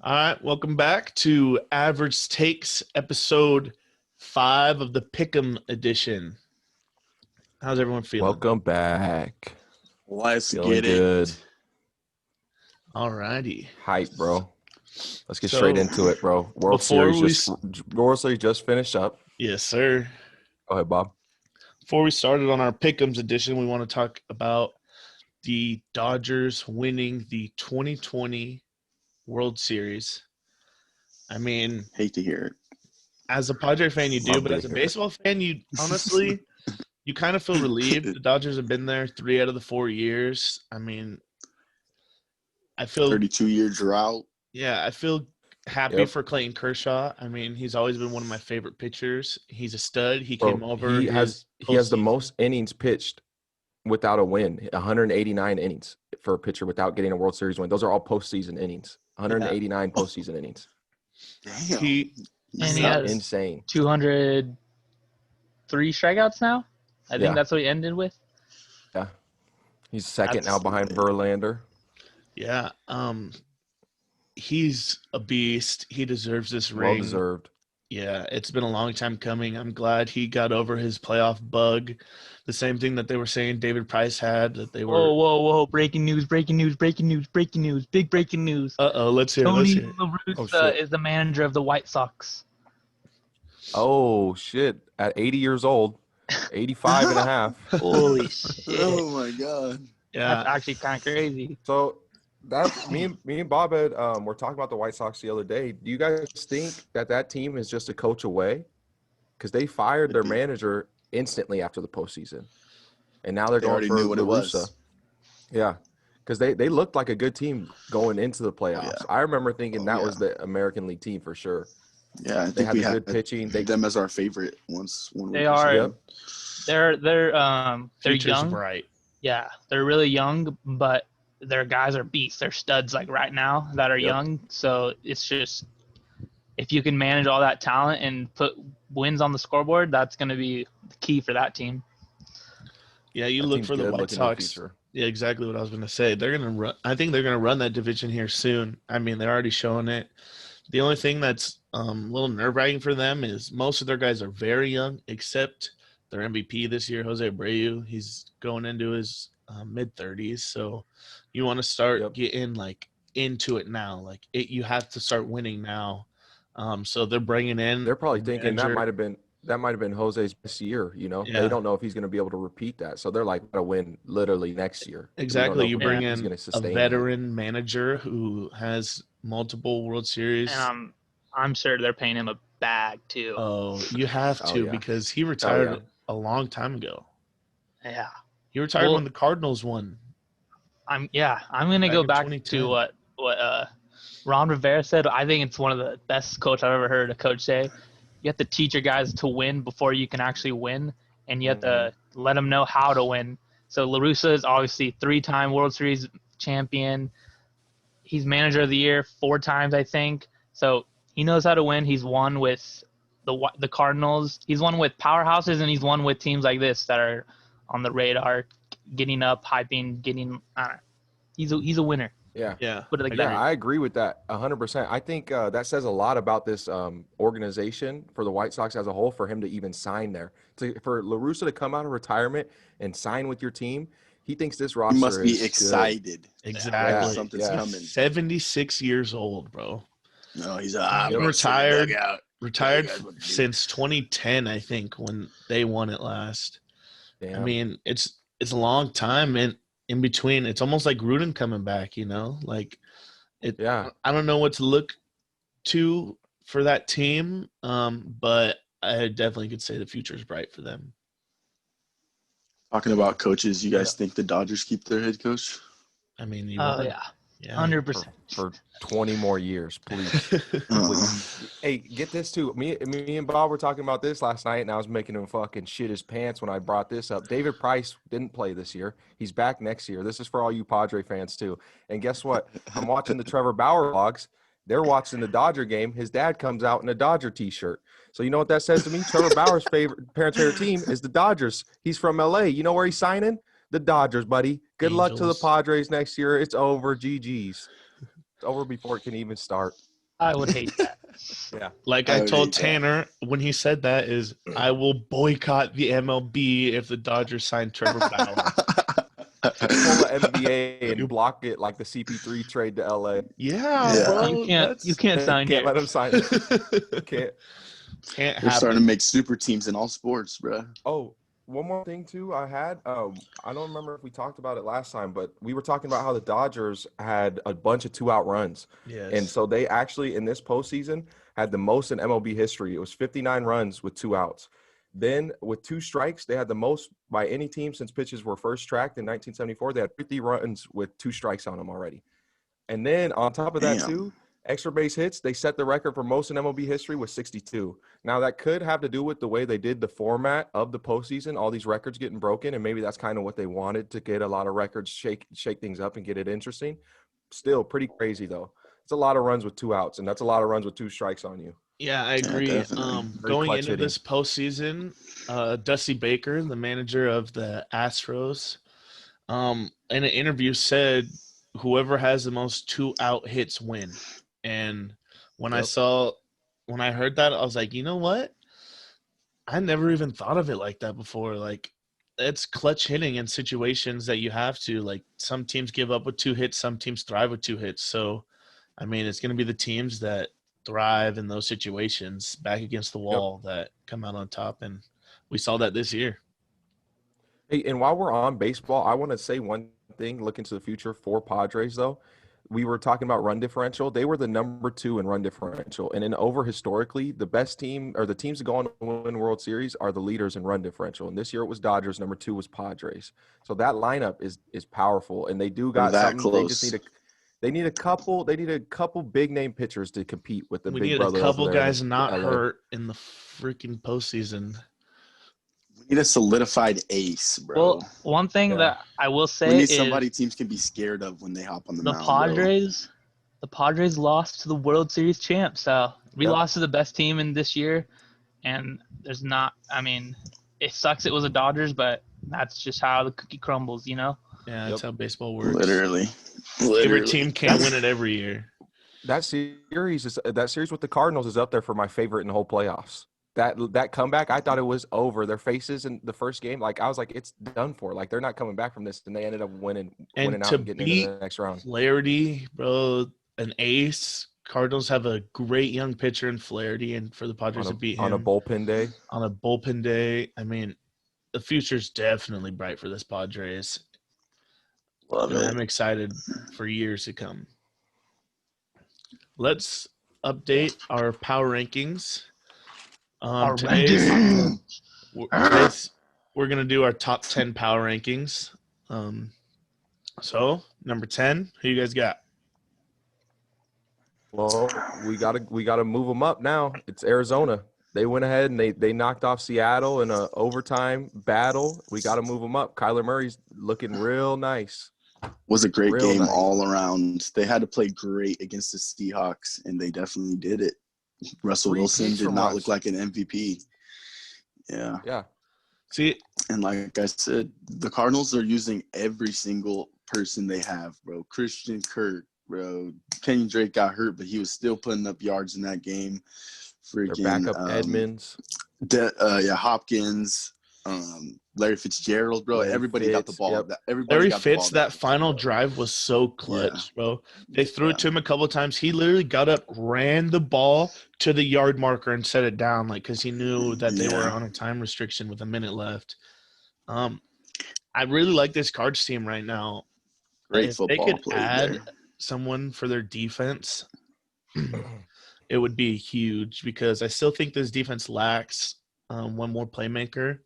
All right, welcome back to Average Takes, episode 5 of the Pick'em edition. How's everyone feeling? Welcome back. Let's Feeling get good. it. All righty. Hype, bro. Let's get straight into it, bro. World before Series just finished up. Yes, sir. Go ahead, Bob. Before we started on our Pick'ems edition, we want to talk about the Dodgers winning the 2020 World Series. I mean, Hate to hear it. as a Padre fan, you do, Love but to as a hear it. baseball fan, you honestly, you kind of feel relieved. The Dodgers have been there 3 out of the 4 years. I mean, I feel 32-year drought. Yeah, I feel happy Yep. for Clayton Kershaw. I mean, he's always been one of my favorite pitchers. He's a stud. He Bro, came over. he has the postseason. most innings pitched without a win. 189 innings for a pitcher without getting a World Series win. Those are all postseason innings. 189 postseason innings. Damn. He And he has Insane. 203 strikeouts now. I think Yeah. that's what he ended with. Yeah. He's second now That's- behind Verlander. Yeah, he's a beast. He deserves this Well ring. deserved. Yeah, it's been a long time coming. I'm glad he got over his playoff bug. The same thing that they were saying David Price had, that they were. Whoa. Breaking news. Big breaking news. Let's hear it. Tony Let's hear it. La Oh, Russa shit. is the manager of the White Sox. Oh, shit. At 80 years old, 85 and a half. Holy shit. Oh my god. Yeah, That's actually kind of crazy. So that's me and Bob had were talking about the White Sox the other day. Do you guys think that team is just a coach away? Because they fired their manager instantly after the postseason, and now they're They going already for knew what it La was. Russa. Yeah, because they looked like a good team going into the playoffs. yeah. I remember thinking that yeah. was the American League team for sure. Yeah, I They think had we the had good pitching. them as our favorite once. They are. Yep. They're future's young. bright. Yeah, they're really young, but their guys are beasts. They're studs like right now that are Yep. young. So it's just if you can manage all that talent and put wins on the scoreboard, that's going to be the key for that team. Yeah, you That look team's for the good White looking in the Sox. future. Yeah, exactly what I was going to say. They're going to run. I think they're going to run that division here soon. I mean, they're already showing it. The only thing that's a little nerve-wracking for them is most of their guys are very young, except their MVP this year, Jose Abreu. He's going into his mid-30s, so you want to start Yep. getting into it now. You have to start winning now. So they're bringing in. They're probably thinking that manager. might have been Jose's best year. You know, Yeah. they don't know if he's going to be able to repeat that. So they're like, "Gotta win literally next year." We don't Exactly. know You if bring he's in gonna a sustain that. veteran manager who has multiple World Series. And I'm sure they're paying him a bag too. Oh, you have Oh, to yeah. because he retired yeah. a long time ago. Yeah. He retired Well- when the Cardinals won. I'm gonna Back go in back 2010. to what Ron Rivera said. I think it's one of the best coach I've ever heard a coach say. You have to teach your guys to win before you can actually win, and you have to let them know how to win. So La Russa is obviously 3-time World Series champion. He's manager of the year 4 times, I think. So he knows how to win. He's won with the Cardinals. He's won with powerhouses, and he's won with teams like this that are on the radar, getting up, hyping, getting. He's a winner. Yeah. Yeah. Put it like I that. agree. Yeah, I agree with that 100%. I think that says a lot about this organization for the White Sox as a whole for him to even sign there. For La Russa to come out of retirement and sign with your team, he thinks this roster You must be is good. excited. Exactly. Yeah, Something's yeah. coming. 76 years old, bro. No, he's Retired guys what to do. since 2010, I think, when they won it last. Damn. I mean, it's a long time, and in between, it's almost like Gruden coming back. Yeah. I don't know what to look to for that team, but I definitely could say the future is bright for them. Talking about coaches, you guys think the Dodgers keep their head coach? I mean, Oh yeah, yeah. 100%. For 20 more years, please. Hey, get this too. Me and Bob were talking about this last night, and I was making him fucking shit his pants when I brought this up. David Price didn't play this year. He's back next year. This is for all you Padre fans too. And guess what? I'm watching the Trevor Bauer vlogs. They're watching the Dodger game. His dad comes out in a Dodger t-shirt. So you know what that says to me? Trevor Bauer's parents' favorite team is the Dodgers. He's from LA. You know where he's signing? The Dodgers, buddy. Good luck to the Angels. Padres next year. It's over. GG's. It's over before it can even start. I would hate that. Yeah. Like I I would told hate that. Tanner when he said that is I will boycott the MLB if the Dodgers sign Trevor Bauer. Pull a NBA and block it like the CP3 trade to LA. Yeah, Yeah. bro. You can't sign Can't here. let him sign it. Can't. Can't They're starting to happen. make super teams in all sports, bro. Oh, one more thing too. I don't remember if we talked about it last time, but we were talking about how the Dodgers had a bunch of 2-out runs, and Yes. so they actually in this postseason had the most in MLB history. It was 59 runs with 2 outs. Then with 2 strikes, they had the most by any team since pitches were first tracked in 1974. They had 50 runs with 2 strikes on them already. And then on top of that Damn. too, extra base hits, they set the record for most in MLB history with 62. Now that could have to do with the way they did the format of the postseason, all these records getting broken, and maybe that's kind of what they wanted to get a lot of records, shake things up and get it interesting. Still pretty crazy though. It's a lot of runs with 2 outs, and that's a lot of runs with 2 strikes on you. Yeah, I Yeah, agree. definitely. Very Going clutch into hitting. this postseason, Dusty Baker, the manager of the Astros, in an interview said whoever has the most 2-out hits win. And when Yep. when I heard that, I was like, you know what? I never even thought of it like that before. Like, it's clutch hitting in situations that you have to. Like, some teams give up with 2 hits, some teams thrive with 2 hits. So, I mean, it's going to be the teams that thrive in those situations back against the wall that come out on top. And we saw that this year. Hey, and while we're on baseball, I want to say one thing, look into the future for Padres, though. We were talking about run differential. They were the number 2 in run differential. And historically, the best team or the teams that go on to win World Series are the leaders in run differential. And this year it was Dodgers. Number 2 was Padres. So that lineup is powerful. And they do They're got that something. close. They need a couple big name pitchers to compete with the We big need a brother couple over there guys in not LA. hurt in the freaking postseason. We need a solidified ace, bro. Well, one thing Yeah. that I will we say need is somebody teams can be scared of when they hop on the the mound, bro. Padres lost to the World Series champs. So we Yep. lost to the best team in this year, and there's not. I mean, it sucks. It was the Dodgers, but that's just how the cookie crumbles, you know. Yeah, that's Yep. how baseball works. Literally. Favorite team can't win it every year. That series with the Cardinals is up there for my favorite in the whole playoffs. That comeback, I thought it was over. Their faces in the first game, like I was like, it's done for. Like they're not coming back from this, and they ended up winning And out to and getting beat into the next round. Flaherty, bro, an ace. Cardinals have a great young pitcher in Flaherty, and for the Padres to beat him On a bullpen day. on a bullpen day, I mean, the future's definitely bright for this Padres. Love And it. I'm excited for years to come. Let's update our power rankings. Today's we're gonna do our top 10 power rankings. So number 10, who you guys got? Well, we gotta move them up now. It's Arizona. They went ahead and they knocked off Seattle in a overtime battle. We got to move them up. Kyler Murray's looking real nice. Was a great Real game nice. all around. They had to play great against the Seahawks, and they definitely did it. Russell 3 Wilson picks did from not us. look like an MVP. Yeah. Yeah. See, And like I said, the Cardinals are using every single person they have, bro. Christian Kirk, bro. Kenny Drake got hurt, but he was still putting up yards in that game. Their Freaking backup Edmonds. Hopkins, Larry Fitzgerald, bro. Larry Everybody got the Fitz, ball. yep. Everybody Larry got the ball Fitz, that game, final bro. drive was so clutch, bro. They threw it to him a couple of times. He literally got up, ran the ball to the yard marker, and set it down, like because he knew that they were on a time restriction with a minute left. I really like this Cards team right now. Great If football they could played add there. someone for their defense, it would be huge because I still think this defense lacks one more playmaker,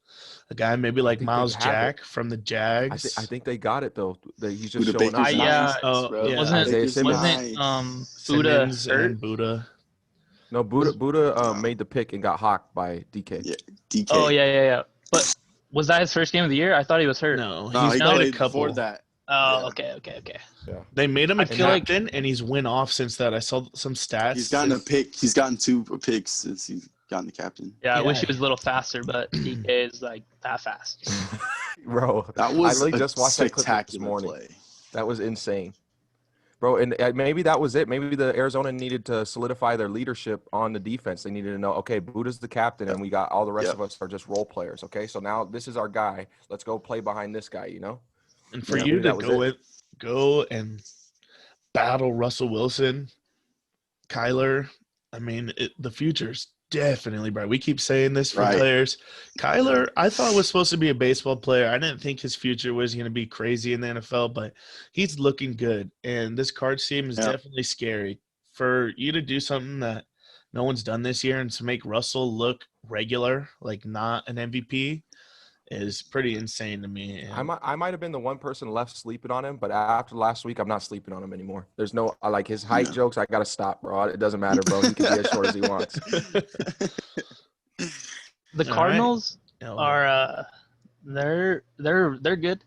a guy maybe like think they Miles have Jack from the Jags. I think they got it though. He's Who just the showing Baker's up. yeah. nice, Oh, bro. yeah. Wasn't Isaiah Simmons. Buddha Simmons hurt? and Buddha. No, Buddha made the pick and got hawked by DK. Yeah, DK. Oh yeah. But was that his first game of the year? I thought he was hurt. No, No, he's he played a played couple. before that. Oh, Yeah. okay. They made him a I feel like- captain, and he's went off since that. I saw some stats. He's gotten a pick. He's gotten 2 picks since he's gotten the captain. Yeah, I wish Yeah. he was a little faster, but DK is like that fast. Bro, That was I literally a just watched that clip this spectacular morning. play. That was insane. Bro, and maybe that was it. Maybe the Arizona needed to solidify their leadership on the defense. They needed to know, okay, Buda's the captain, and we got all the rest of us are just role players. Okay, so now this is our guy. Let's go play behind this guy. And for Yeah, you maybe to that was it. go and battle Russell Wilson, Kyler, I mean, the future's definitely bright. We keep saying this for Right. players. Kyler, I thought was supposed to be a baseball player. I didn't think his future was going to be crazy in the NFL, but he's looking good. And this Cards team is definitely scary. For you to do something that no one's done this year and to make Russell look regular, like not an MVP, is pretty insane to me. And I might have been the one person left sleeping on him, but after last week, I'm not sleeping on him anymore. There's no – I like his height jokes. I got to stop, bro. It doesn't matter, bro. He can be as short as he wants. The Cardinals are they're good,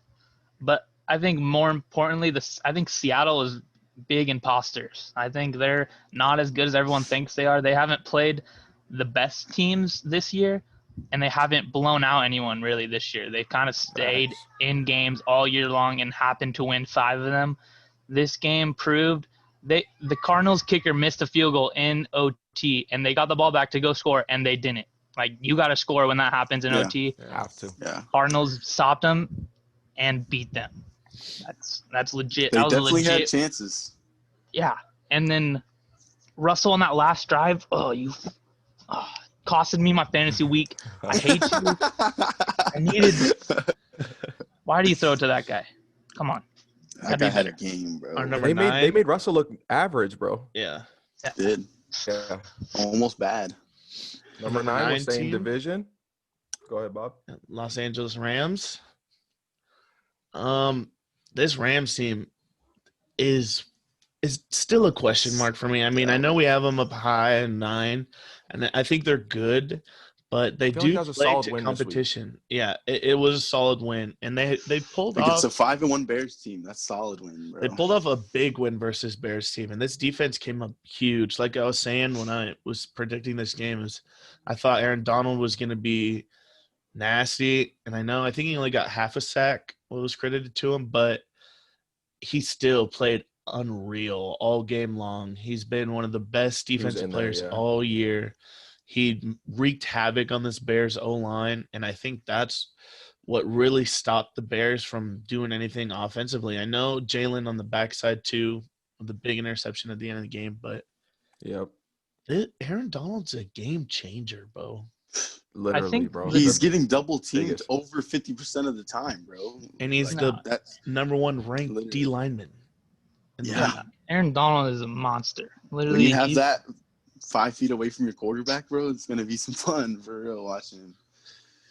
but I think more importantly, I think Seattle is big imposters. I think they're not as good as everyone thinks they are. They haven't played the best teams this year, and they haven't blown out anyone really this year. They've kind of stayed in games all year long and happened to win 5 of them. This game proved the Cardinals kicker missed a field goal in OT, and they got the ball back to go score, and they didn't. Like, you got to score when that happens in OT. You have to. Yeah. Cardinals stopped them and beat them. That's legit. They that was definitely legit. had chances. Yeah. And then Russell on that last drive, costed me my fantasy week. I hate you. I needed – why do you throw it to that guy? Come on. That guy had a game, bro. Our number They 9. made Russell look average, bro. Yeah. Did. Yeah. Almost bad. Number 9 was same team. division. Go ahead, Bob. Los Angeles Rams. This Rams team is still a question mark for me. I mean, I know we have them up high and 9, and I think they're good, but they feel do like that was a play solid to win this week. competition. Yeah, it was a solid win, and they pulled Like, off. it's a 5-1 Bears team. That's solid win, bro. They pulled off a big win versus Bears team, and this defense came up huge. Like I was saying when I was predicting this game, I thought Aaron Donald was going to be nasty, and I think he only got half a sack, what was credited to him, but he still played unreal all game long. He's been one of the best defensive players all year. He wreaked havoc on this Bears O-line, and I think that's what really stopped the Bears from doing anything offensively. I know Jalen on the backside too, with the big interception at the end of the game, but Aaron Donald's a game changer, bro. Literally, bro. He's getting double teamed over 50% of the time, bro. And he's the number 1 ranked D lineman. Yeah. Aaron Donald is a monster. Literally, when you have that 5 feet away from your quarterback, bro, it's gonna be some fun for real watching him.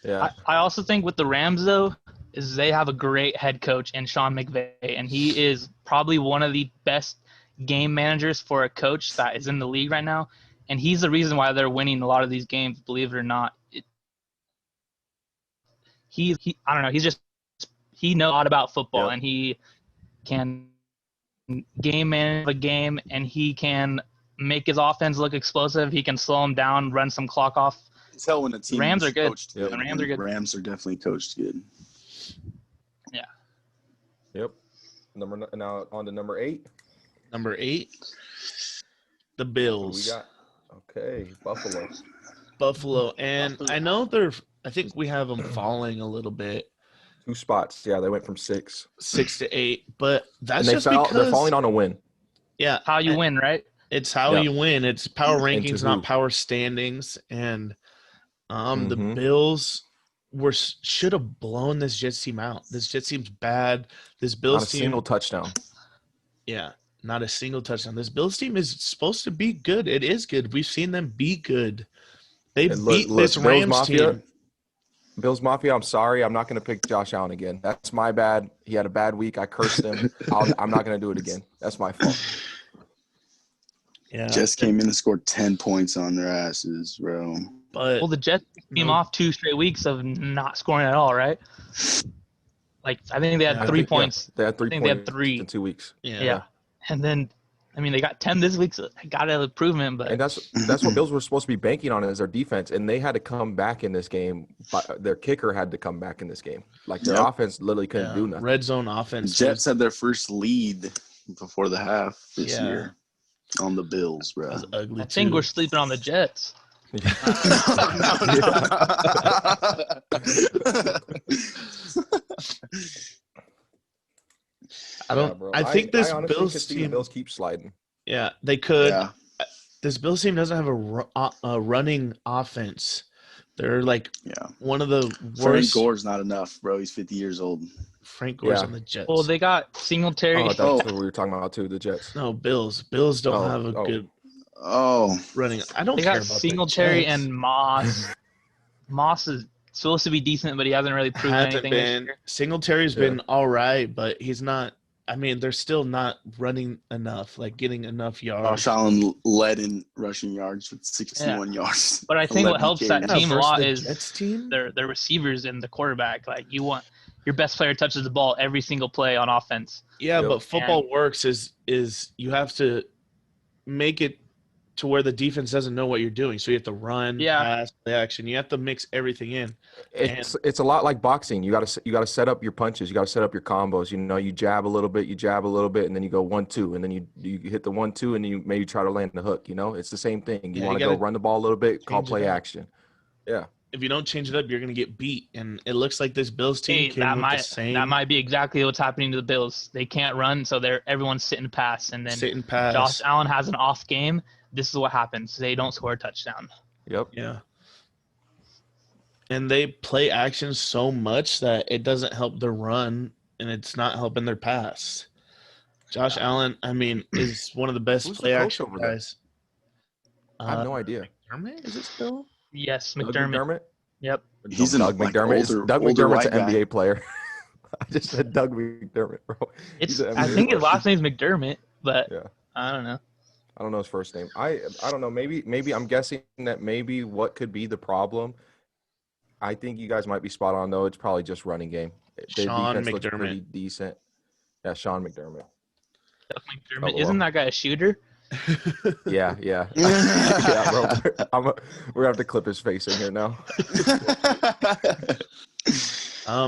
Yeah. I also think with the Rams though, is they have a great head coach in Sean McVay, and he is probably one of the best game managers for a coach that is in the league right now, and he's the reason why they're winning a lot of these games. Believe it or not, he I don't know. He knows a lot about football, and he can game manage a game, and he can make his offense look explosive. He can slow them down, run some clock off. Tell when a team Rams are good. Good. The Rams are good. Rams are definitely coached good. Yeah. Yep. Now on to number 8. Number 8, the Bills. We got Buffalo, and I know I think we have them falling a little bit. 2 spots. Yeah, they went from 6 to 8, but that's and just because they're falling on a win. Yeah, how you win, right? It's how you win. It's power rankings, who? not power standings. And the Mhm. Bills should have blown this Jets team out. This Jets team's bad. This Bills Not a team, single touchdown. Yeah, not a single touchdown. This Bills team is supposed to be good. It is good. We've seen them be good. They beat this Rams team. Bills Mafia, I'm sorry. I'm not going to pick Josh Allen again. That's my bad. He had a bad week. I cursed him. I'm not going to do it again. That's my fault. Yeah, Jets came in and scored 10 points on their asses, bro. But the Jets came off 2 straight weeks of not scoring at all, right? Like, I think they had 3 points. They had 3 I think points they had 3 in 2 weeks. Yeah. And then, I mean, they got 10 this week, so they got an improvement. But and that's what Bills were supposed to be banking on is their defense, and they had to come back in this game. But their kicker had to come back in this game. Like their offense literally couldn't do nothing. Red zone offense. Jets had their first lead before the half this Yeah. year on the Bills, bro. That was ugly I think too. we're sleeping on the Jets. I don't. bro. I think this I honestly could Bills see the team. Bills keep sliding. Yeah, they could. Yeah. This Bills team doesn't have a running offense. They're like Yeah. one of the Frank worst. Gore's not enough, bro. He's 50 years old. Frank Gore's Yeah. on the Jets. Well, they got Singletary. Oh, that's what we were talking about too. The Jets. No, Bills. Bills don't have a good Oh, running. I don't They care got about Singletary the Jets. and Moss. Moss is supposed to be decent, but he hasn't really proven Hasn't anything this been. year. Singletary's Yeah. been all right, but he's not. I mean, they're still not running enough, like getting enough yards. Josh Allen led in rushing yards with 61 yards. But I think 11 what helps that carries. team a versus lot the is Jets team. their receivers and the quarterback. Like you want your best player touches the ball every single play on offense. Yeah, Yep. but football works is you have to make it to where the defense doesn't know what you're doing. So you have to run, Yeah. pass, play action. You have to mix everything in. It's a lot like boxing. You got to set up your punches. You got to set up your combos. You know, you jab a little bit, and then you go 1-2, and then you hit the 1-2, and then you maybe try to land the hook. You know, it's the same thing. You Yeah, want you to go gotta run the ball a little bit, call change it play up. action. Yeah. If you don't change it up, you're going to get beat. And it looks like this Bills team Hey, came that with might the same that might be exactly what's happening to the Bills. They can't run, so everyone's sitting pass, and then sit and pass. Josh Allen has an off game. This is what happens. They don't score a touchdown. Yep. Yeah. And they play action so much that it doesn't help their run, and it's not helping their pass. Josh Allen, I mean, is one of the best Who's the play coach action over there? guys. I have no idea. McDermott, is it still? Yes, Doug McDermott. Yep. He's Doug an McDermott. Doug older McDermott's white an guy. NBA player. I just said Doug McDermott, bro. He's an I NBA think his player. last name's McDermott, but Yeah. I don't know. I don't know his first name. I don't know. Maybe I'm guessing that maybe what could be the problem. I think you guys might be spot on though. It's probably just running game. The Sean defense looks McDermott. pretty decent. Yeah, Sean McDermott. Doug McDermott. well. Isn't that guy a shooter? Yeah. Yeah, bro. We're gonna have to clip his face in here now.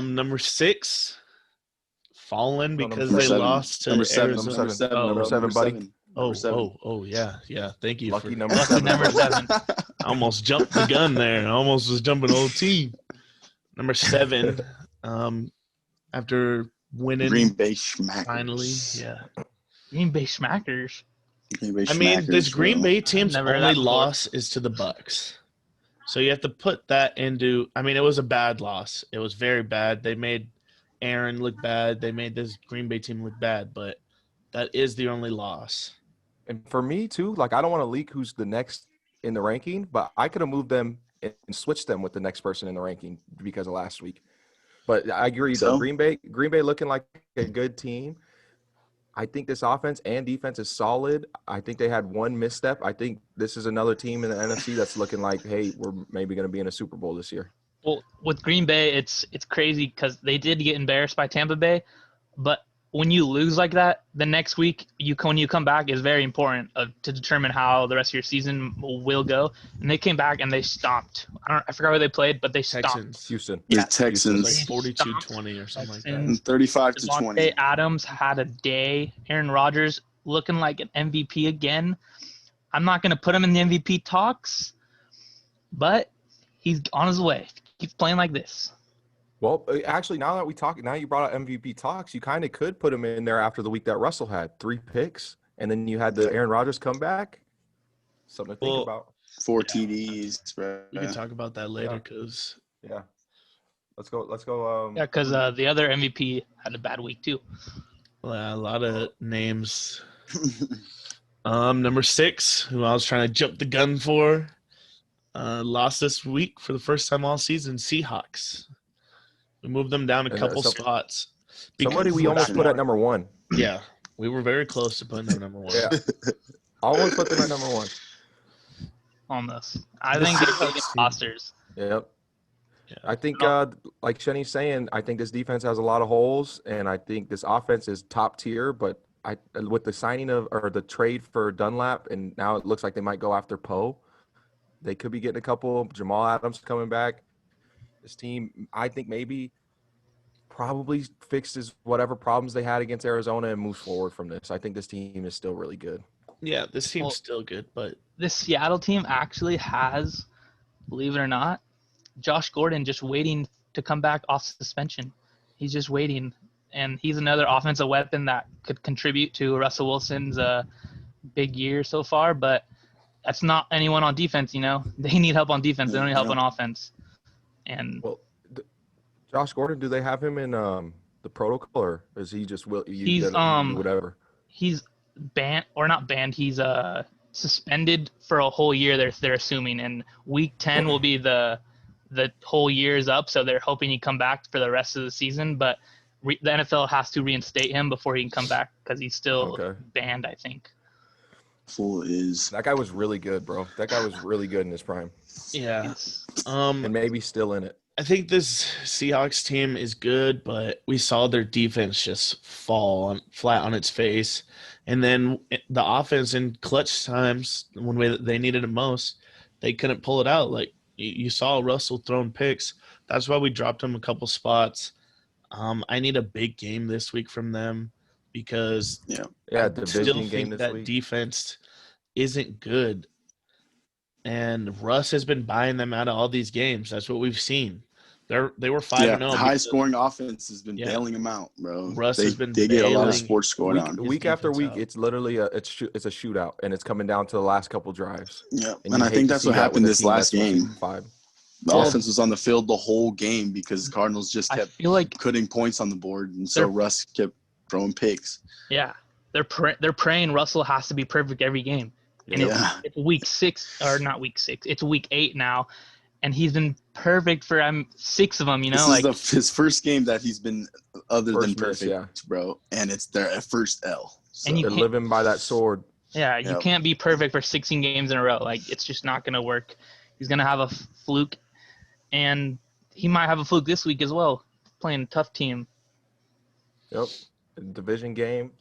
Number 6, fallen No, number because Number they seven. lost to Number seven. Arizona. Number seven. Oh, number seven, buddy. Number seven. Yeah. Thank you. Lucky for, number Lucky 7. number bro. 7. I almost jumped the gun there. I almost was jumping the whole team. Number 7, after winning Green Bay Schmackers. finally, yeah. Green Bay Schmackers. Green Bay I mean, this Schmackers, Green bro. Bay team's never heard only that before. loss is to the Bucks. So you have to put that into – I mean, it was a bad loss. It was very bad. They made Aaron look bad. They made this Green Bay team look bad, but that is the only loss. And for me too, like I don't want to leak who's the next in the ranking, but I could have moved them and switched them with the next person in the ranking because of last week. But I agree, though. So? Green Bay looking like a good team. I think this offense and defense is solid. I think they had one misstep. I think this is another team in the NFC that's looking like, hey, we're maybe going to be in a Super Bowl this year. Well, with Green Bay, it's crazy because they did get embarrassed by Tampa Bay, but when you lose like that, the next week when you come back is very important to determine how the rest of your season will go. And they came back and they stomped. I forgot where they played, but they stomped. Texans. Houston. The Yeah. Texans. Like 42-20 or something like that. Texans. 35 to 20. Devontae Adams had a day. Aaron Rodgers looking like an MVP again. I'm not going to put him in the MVP talks, but he's on his way. Keeps playing like this. Well, actually, now you brought up MVP talks, you kind of could put him in there after the week that Russell had 3 picks, and then you had the Aaron Rodgers comeback. Something to think about. 4 TDs, bro. We can talk about that later because Yeah. Let's go. Yeah, because the other MVP had a bad week too. a lot of names. Number 6, who I was trying to jump the gun for, lost this week for the first time all season, Seahawks. We moved them down a And, couple spots. Somebody we almost put at number 1. Yeah, we were very close to putting them number 1. Yeah. Almost put them at number 1. Almost. I think they're big imposters. Yep. Yeah. I think, like Shenny's saying, I think this defense has a lot of holes, and I think this offense is top tier. But with the signing or the trade for Dunlap, and now it looks like they might go after Poe. They could be getting a couple. Jamal Adams coming back. This team, I think maybe probably fixes whatever problems they had against Arizona and moves forward from this. I think this team is still really good. Yeah, this team's Well, still good, but this Seattle team actually has, believe it or not, Josh Gordon just waiting to come back off suspension. He's just waiting, and he's another offensive weapon that could contribute to Russell Wilson's big year so far. But that's not anyone on defense. They need help on defense. They don't need help on offense. And Well, Josh Gordon, do they have him in the protocol, or is he just he's do whatever? He's banned or not banned. He's suspended for a whole year. They're assuming, and week 10 will be the whole year is up. So they're hoping he come back for the rest of the season. But the NFL has to reinstate him before he can come back because he's still banned, I think. That guy was really good, bro. That guy was really good in his prime. yeah. And maybe still in it. I think this Seahawks team is good, but we saw their defense just fall flat on its face. And then the offense in clutch times, when they needed it most, they couldn't pull it out. Like you saw Russell throwing picks. That's why we dropped him a couple spots. I need a big game this week from them because I still think that defense isn't good. And Russ has been buying them out of all these games. That's what we've seen. They were 5-0. High scoring offense has been bailing them out, bro. Russ has been they get a lot of sports scored on. Week after week, it's literally it's a shootout, and it's coming down to the last couple drives. Yeah, and I think that's what happened this last game. The offense was on the field the whole game because the Cardinals just kept putting points on the board, and so Russ kept throwing picks. Yeah, they're praying Russell has to be perfect every game. And it's week 6 or not week 6. It's week 8 now, and he's been perfect for 6 of them. This is his first game that he's been other than perfect, bro. And it's their first L. So. And they're living by that sword. Yeah, you can't be perfect for 16 games in a row. Like it's just not gonna work. He's gonna have a fluke, and he might have a fluke this week as well. Playing a tough team. Yep, division game.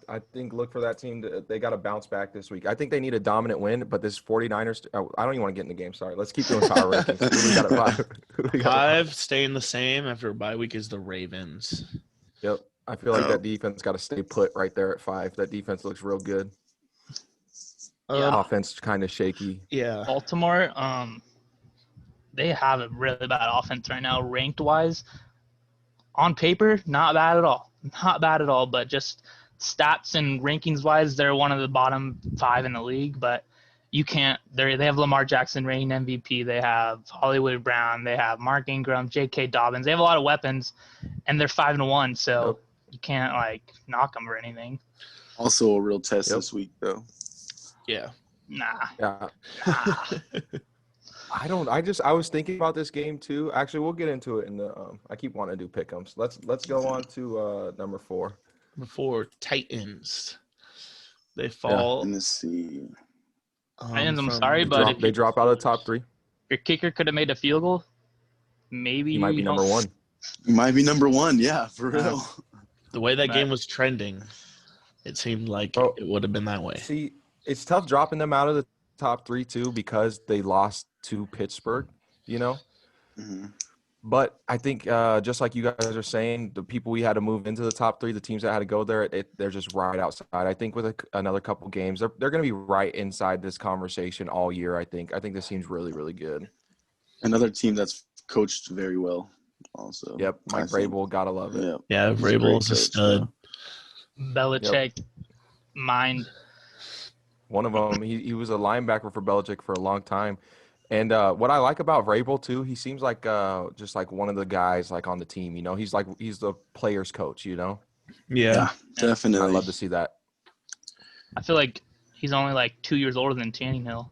I think look for that team. They got to bounce back this week. I think they need a dominant win, but this 49ers – I don't even want to get in the game. Sorry. Let's keep doing power rankings. We got at 5. 5 staying the same after a bye week is the Ravens. Yep. I feel like that defense got to stay put right there at 5. That defense looks real good. Offense kind of shaky. Yeah. Baltimore, they have a really bad offense right now ranked-wise. On paper, not bad at all. Not bad at all, but just – stats and rankings wise, they're one of the bottom 5 in the league, but you can't. They have Lamar Jackson reigning MVP. They have Hollywood Brown. They have Mark Ingram, J.K. Dobbins. They have a lot of weapons, and they're 5-1. So you can't knock them or anything. Also a real test this week, though. Yeah. Nah. Yeah. I was thinking about this game too. Actually, we'll get into it in the. I keep wanting to do pick'ems. Let's go on to number 4. Before Titans, they fall. Let's see. Titans, I'm sorry, but they drop out of the top 3. Your kicker could have made a field goal. Maybe he might be number 1. He might be number 1. Yeah, for real. The way that game was trending, it seemed like it would have been that way. See, it's tough dropping them out of the top 3 too because they lost to Pittsburgh. Mm-hmm. But I think just like you guys are saying, the people we had to move into the top 3, the teams that had to go there, they're just right outside. I think with another couple games, they're going to be right inside this conversation all year, I think. I think this team's really, really good. Another team that's coached very well also. Yep, Mike Vrabel, got to love it. Yeah, Vrabel's a stud. Belichick, mind. One of them, he was a linebacker for Belichick for a long time. And what I like about Vrabel too, he seems like just like one of the guys on the team. He's the players' coach. Yeah, definitely. I love to see that. I feel like he's only 2 years older than Tannehill.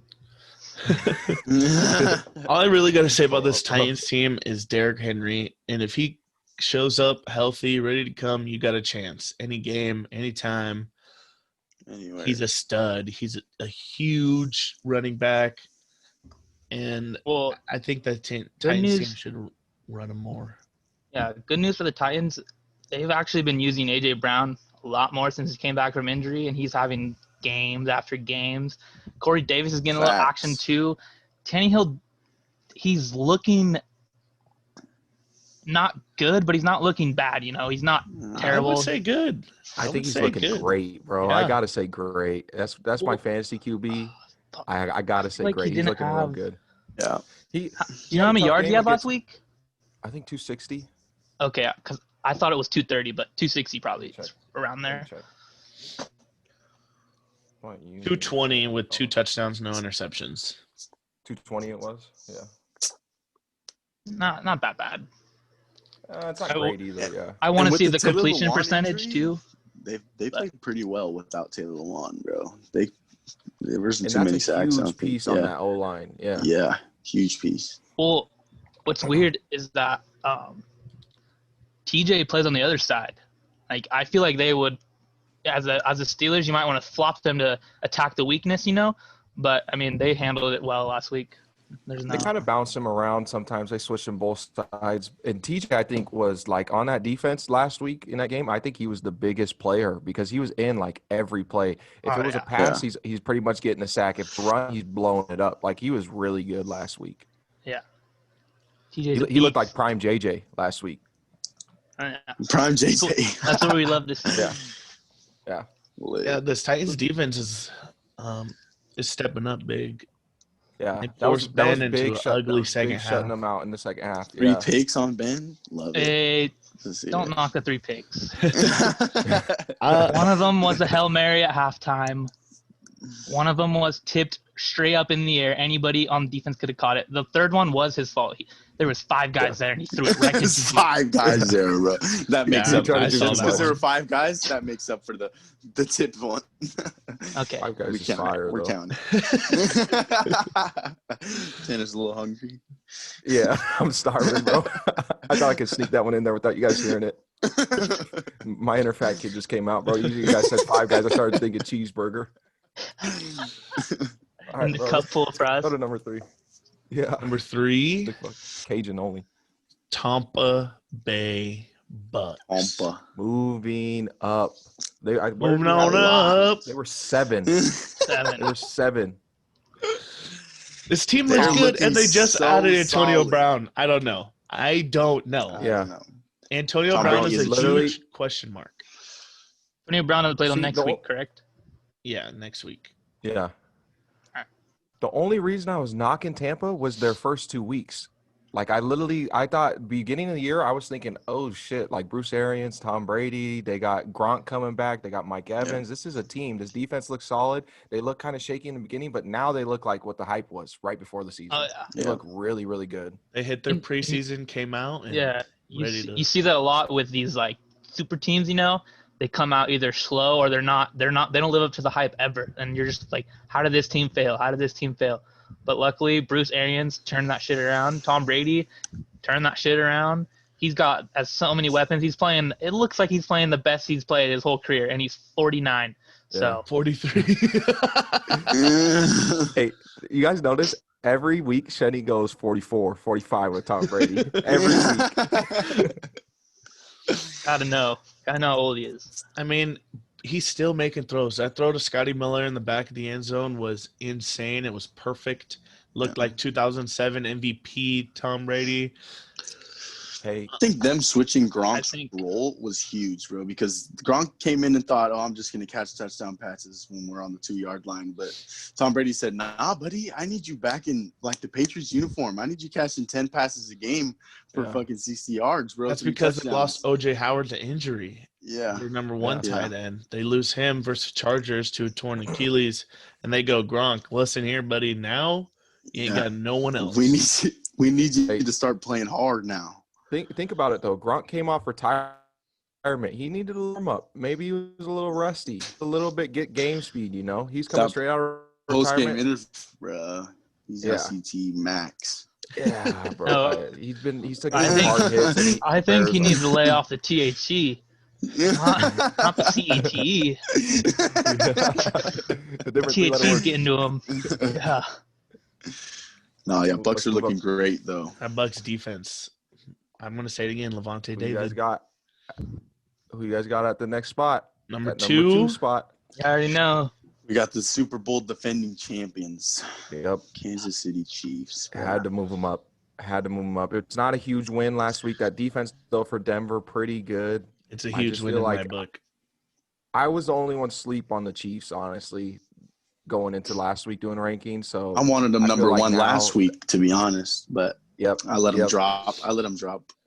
All I really got to say about this Titans team is Derrick Henry, and if he shows up healthy, ready to come, you got a chance. Any game, anytime. Anyway. He's a stud. He's a huge running back. And I think that Titans team should run him more. Yeah, good news for the Titans. They've actually been using A.J. Brown a lot more since he came back from injury, and he's having games after games. Corey Davis is getting a little action too. Tannehill, he's looking not good, but he's not looking bad. He's not I terrible. would say good. I think would he's say looking good. great, bro. Yeah. I gotta say great. That's my Well, fantasy QB. I gotta say like great. he He's didn't looking real have. good. Yeah. He Do you know how many yards he had last week? I think 260. Okay, because I thought it was 230, but 260 probably Check. is around Let me there. check. What, you- 220 with 2 touchdowns, no interceptions. 220 it was. Yeah. Not that bad. It's not great either. Yeah. I want And to with see the the Taylor completion Lewan percentage injury, too. They played pretty well without Taylor Lewan, bro. There wasn't And too that's many a sacks. I don't huge think. piece on that O line. Yeah. Yeah, huge piece. Well, what's weird is that TJ plays on the other side. Like I feel like they would, as a Steelers, you might want to flop them to attack the weakness, But I mean, they handled it well last week. There's no. They kind of bounce him around. Sometimes they switch him both sides. And TJ, I think, was like on that defense last week in that game. I think he was the biggest player because he was in like every play. If it was a pass, he's pretty much getting a sack. If run, he's blowing it up. Like he was really good last week. Yeah. He looked like prime JJ last week. Prime JJ. That's what we love to see. Yeah. Yeah, this Titans defense is stepping up big. Yeah, It that was forced Ben into big an shut, ugly big second shutting half. them out in the second half. Three Yeah. picks on Ben. Love it. Hey, don't knock the 3 picks. Uh, One of them was a Hail Mary at halftime. One of them was tipped straight up in the air. Anybody on defense could have caught it. The third one was his fault. There was 5 guys there, and he threw it right into There's 5 guys there, bro. That makes Yeah, up. I saw Just that because there one. were 5 guys, that makes up for the tip one. Okay. 5 guys We is count fire, it. We're though. counting. Tanner's a little hungry. Yeah, I'm starving, bro. I thought I could sneak that one in there without you guys hearing it. My inner fat kid just came out, bro. Usually you guys said 5 guys. I started thinking cheeseburger. All And the cup full of fries. Go to number 3. Yeah. Number 3, Cajun only. Tampa Bay Bucks. Ompa. Moving up. Moving on up. They were 7. 7. They were 7. This team They're looks good, and they looking just so added Antonio solid. Brown. I don't know. I don't Yeah. know. Antonio Tom Brown Brady is is a literally- huge question mark. Antonio Brown will play them See, next the- week, correct? Yeah, next week. Yeah. The only reason I was knocking Tampa was their first 2 weeks. Like I thought beginning of the year, I was thinking, oh shit, like Bruce Arians, Tom Brady, they got Gronk coming back, they got Mike Evans. This is a team. This defense looks solid. They look kind of shaky in the beginning, but now they look like what the hype was right before the season. Oh, yeah. They look really, really good. They hit their And- preseason, came out, and Yeah. ready to. You see that a lot with these like super teams, They come out either slow or they don't live up to the hype ever. And you're just like, how did this team fail? How did this team fail? But luckily, Bruce Arians turned that shit around. Tom Brady turned that shit around. He's got so many weapons. It looks like he's playing the best he's played his whole career, and he's 49. So 43. Hey, you guys notice every week Shenny goes 44, 45 with Tom Brady. Every week. gotta know how old he is. I mean, he's still making throws. That throw to Scotty Miller in the back of the end zone was insane. It was perfect. Looked like 2007 MVP Tom Brady. Hey, I think them switching Gronk's role was huge, bro, because Gronk came in and thought, I just going to catch touchdown passes when we're on the 2-yard line. But Tom Brady said, nah, buddy, I need you back in, like, the Patriots uniform. I need you catching 10 passes a game for fucking 60 yards, bro. That's 3 because they touchdowns. lost O.J. Howard to injury. Yeah. Their number 1 Yeah. tight end. They lose him versus Chargers to a torn Achilles, and they go, Gronk, listen here, buddy. Now you ain't got no one else. We need you to start playing hard now. think about it, though. Gronk came off retirement. He needed a warm up. Maybe he was a little rusty. A little bit get game speed, He's coming straight out of Post-game retirement. interview, bro. He's SCT max. Yeah, bro. No, He's taking I some hard hits. think, I think he needs to lay off the THC, not the CATE. THC's getting to him. Yeah. No, yeah, Bucks are looking great, though. That Bucks defense. I'm going to say it again, Levante Who you guys David. Who you guys got at the next spot? Number At 2. spot. I already know. We got the Super Bowl defending champions, Yep. Kansas City Chiefs. Had to move him up. Had to move them up. It's not a huge win last week. That defense, though, for Denver, pretty good. It's a I huge just win feel in my like book. I was the only one sleep on the Chiefs, honestly, going into last week doing rankings. So I wanted them I feel number like one now- last week, to be honest, but Yep. I let them Yep. drop.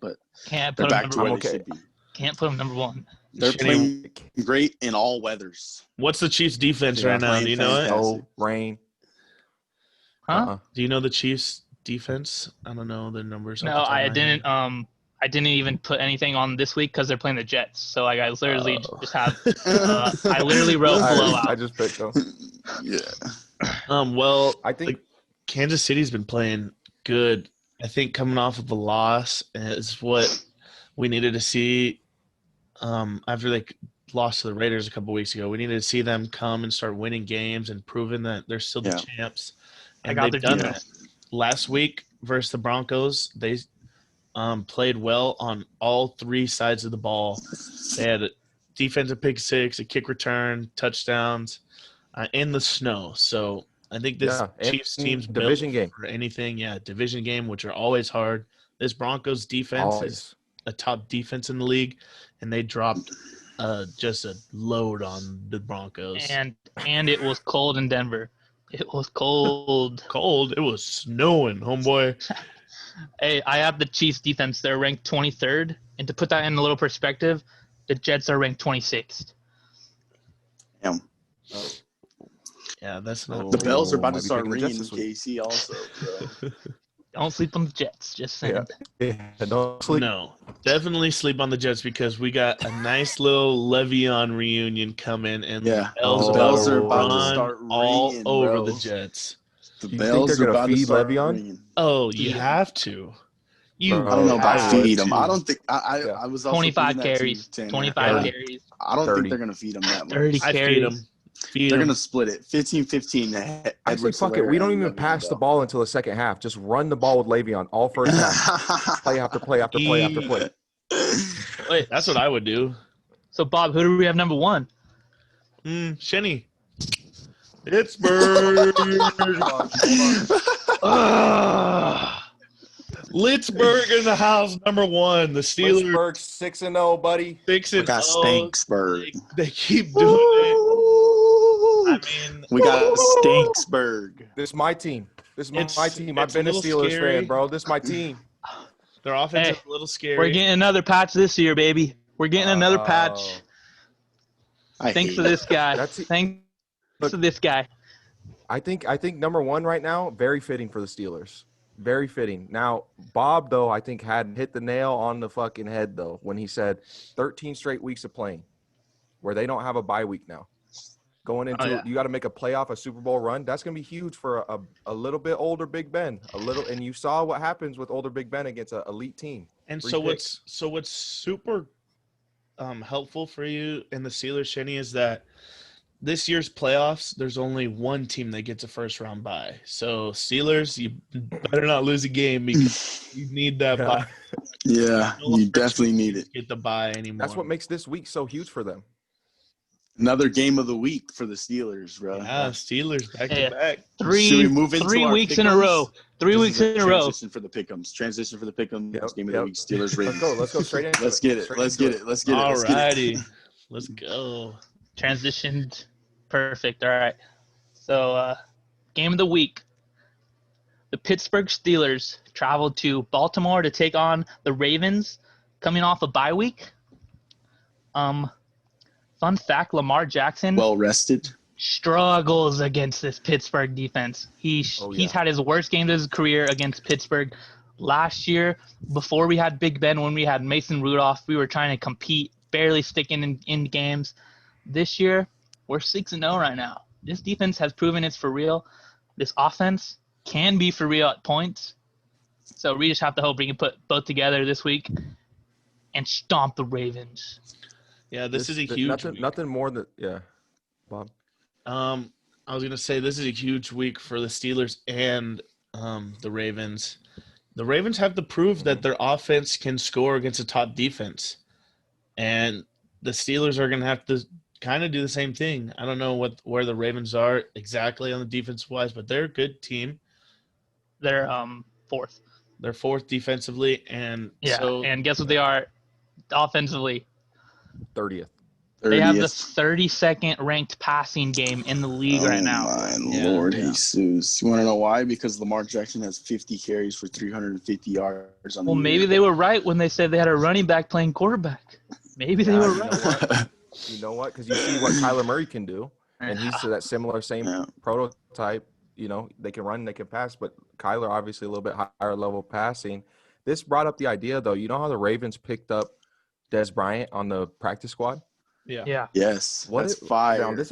But Can't they're put them back to number where I'm they okay. should be. Can't put them number one. They're Shitty. playing great in all weathers. What's the Chiefs' defense They're right now? playing Do you know it? fantastic. No rain. Huh? Do you know the Chiefs' defense? I don't know the numbers. No, off the top I of my head. didn't. I didn't even put anything on this week because they're playing the Jets. So like, I literally just have. I literally wrote blowout. I just picked them. Yeah. Well, I think Kansas City's been playing good. I think coming off of a loss is what we needed to see. After they lost to the Raiders a couple weeks ago, we needed to see them come and start winning games and proving that they're still the champs. And got they've their done defense. that. Last week versus the Broncos, they played well on all three sides of the ball. They had a defensive pick six, a kick return, touchdowns, in the snow. So I think this Chiefs team's division built game for anything. Yeah, division game, which are always hard. This Broncos defense is a top defense in the league, and they dropped just a load on the Broncos. And it was cold in Denver. It was cold. Cold. It was snowing, homeboy. Hey, I have the Chiefs defense. They're ranked 23rd. And to put that in a little perspective, the Jets are ranked 26th. Damn. Yeah, that's not. The bells are about to might be start picking the ringing in Jets this week. KC also, bro. Don't sleep on the Jets. Just saying. Yeah, don't sleep. No, definitely sleep on the Jets because we got a nice little Le'Veon reunion coming, and Yeah. the Bells, The bells are about about to to start run all ringing, over bro. the Jets. The You think bells they're are gonna about to feed start Le'Veon? ringing. Oh, you Feed him. have to. You. Bro, I don't know about have feed them. to. I don't think I was also 25 thinking that carries. too, Tanner. 25 30. carries. I don't 30. think they're gonna feed them that much. 30 I feed carries. them. Feed They're them. gonna split it 15-15. I say fuck it. We don't even pass the ball until the second half. Just run the ball with Le'Veon all first half. Play after play after play after play. Wait, That's what I would do. so Bob, who do we have number one? Shenny. Pittsburgh. Litzberg in the house, number one. The Steelers. Pittsburgh 6-0, buddy. 6-0. We got Stanksburg. They keep doing it. I mean, We got Stanksburg. This is my team. This is It's- my team. I've it's been a a little Steelers scary. fan, bro. This is my team. their offense Hey, is a little scary. We're getting another patch this year, baby. We're getting another patch. I Thanks hate to this guy. That's- Thanks to this guy. I think number one right now, very fitting for the Steelers. Very fitting. Now, Bob, though, I think had hit the nail on the fucking head, though, when he said 13 straight weeks of playing where they don't have a bye week now. Going into you got to make a playoff, a Super Bowl run. That's going to be huge for a little bit older Big Ben. And you saw what happens with older Big Ben against an elite team. And Free so picks. what's super helpful for you in the Steelers, Shenny, is that this year's playoffs, there's only one team that gets a first round bye. So Steelers, you better not lose a game because you need that bye. Yeah, No you longer definitely need it. Get the bye anymore. That's what makes this week so huge for them. Another game of the week for the Steelers, bro. Yeah, Steelers back Hey, to back. Should we move into 3 our weeks in a pick'ems? row. 3 This weeks is a in a row. Transition for the pick'ems. Yep, Game of the week. Steelers. Ravens. Let's go straight into Let's it. get it. Straight Let's into get it. Let's get it. Let's get Alrighty, it. let's go. Transitioned perfect. All right. So, game of the week. The Pittsburgh Steelers traveled to Baltimore to take on the Ravens, coming off a bye week. Fun fact: Lamar Jackson Well rested. struggles against this Pittsburgh defense. He's had his worst game of his career against Pittsburgh. Last year, before we had Big Ben, when we had Mason Rudolph, we were trying to compete, barely sticking in games. This year, we're 6-0 right now. This defense has proven it's for real. This offense can be for real at points. So we just have to hope we can put both together this week and stomp the Ravens. Yeah, this is a huge week. Nothing more than Bob. I was gonna say this is a huge week for the Steelers and the Ravens. The Ravens have to prove that their offense can score against a top defense, and the Steelers are gonna have to kind of do the same thing. I don't know where the Ravens are exactly on the defense wise, but they're a good team. They're fourth. They're fourth defensively, and Yeah, so and guess what they are offensively? 30th. They have the 30th. 32nd ranked passing game in the league right now. Oh, my Yeah. Lord, Yeah. Jesus. You want to know why? Because Lamar Jackson has 50 carries for 350 yards on the Well, year. maybe they were right when they said they had a running back playing quarterback. Maybe they Yeah, were you right. know what? You know what? Because you see what Kyler Murray can do, and he's that similar same Yeah. prototype. You know, they can run, they can pass, but Kyler obviously a little bit higher level passing. This brought up the idea, though. You know how the Ravens picked up Des Bryant on the practice squad? yeah. Yeah. Yes, What that's now, fire. this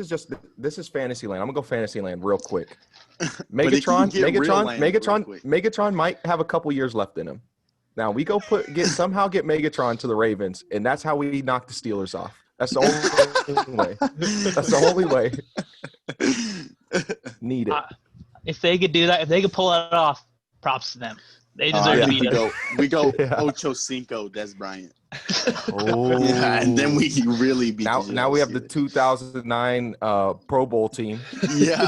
is fantasy land. I'm gonna go fantasy land real quick. But it can get real land real quick. Megatron might have a couple years left in him. Now we go somehow get Megatron to the Ravens, and that's how we knock the Steelers off. That's the only way. That's the only way. Need it. If they could do that, if they could pull it off, props to them. They deserve I to think beat us. we go Yeah. Ocho Cinco Des Bryant. Oh, Yeah, and then we really beat now we have the 2009 Pro Bowl team. Yeah.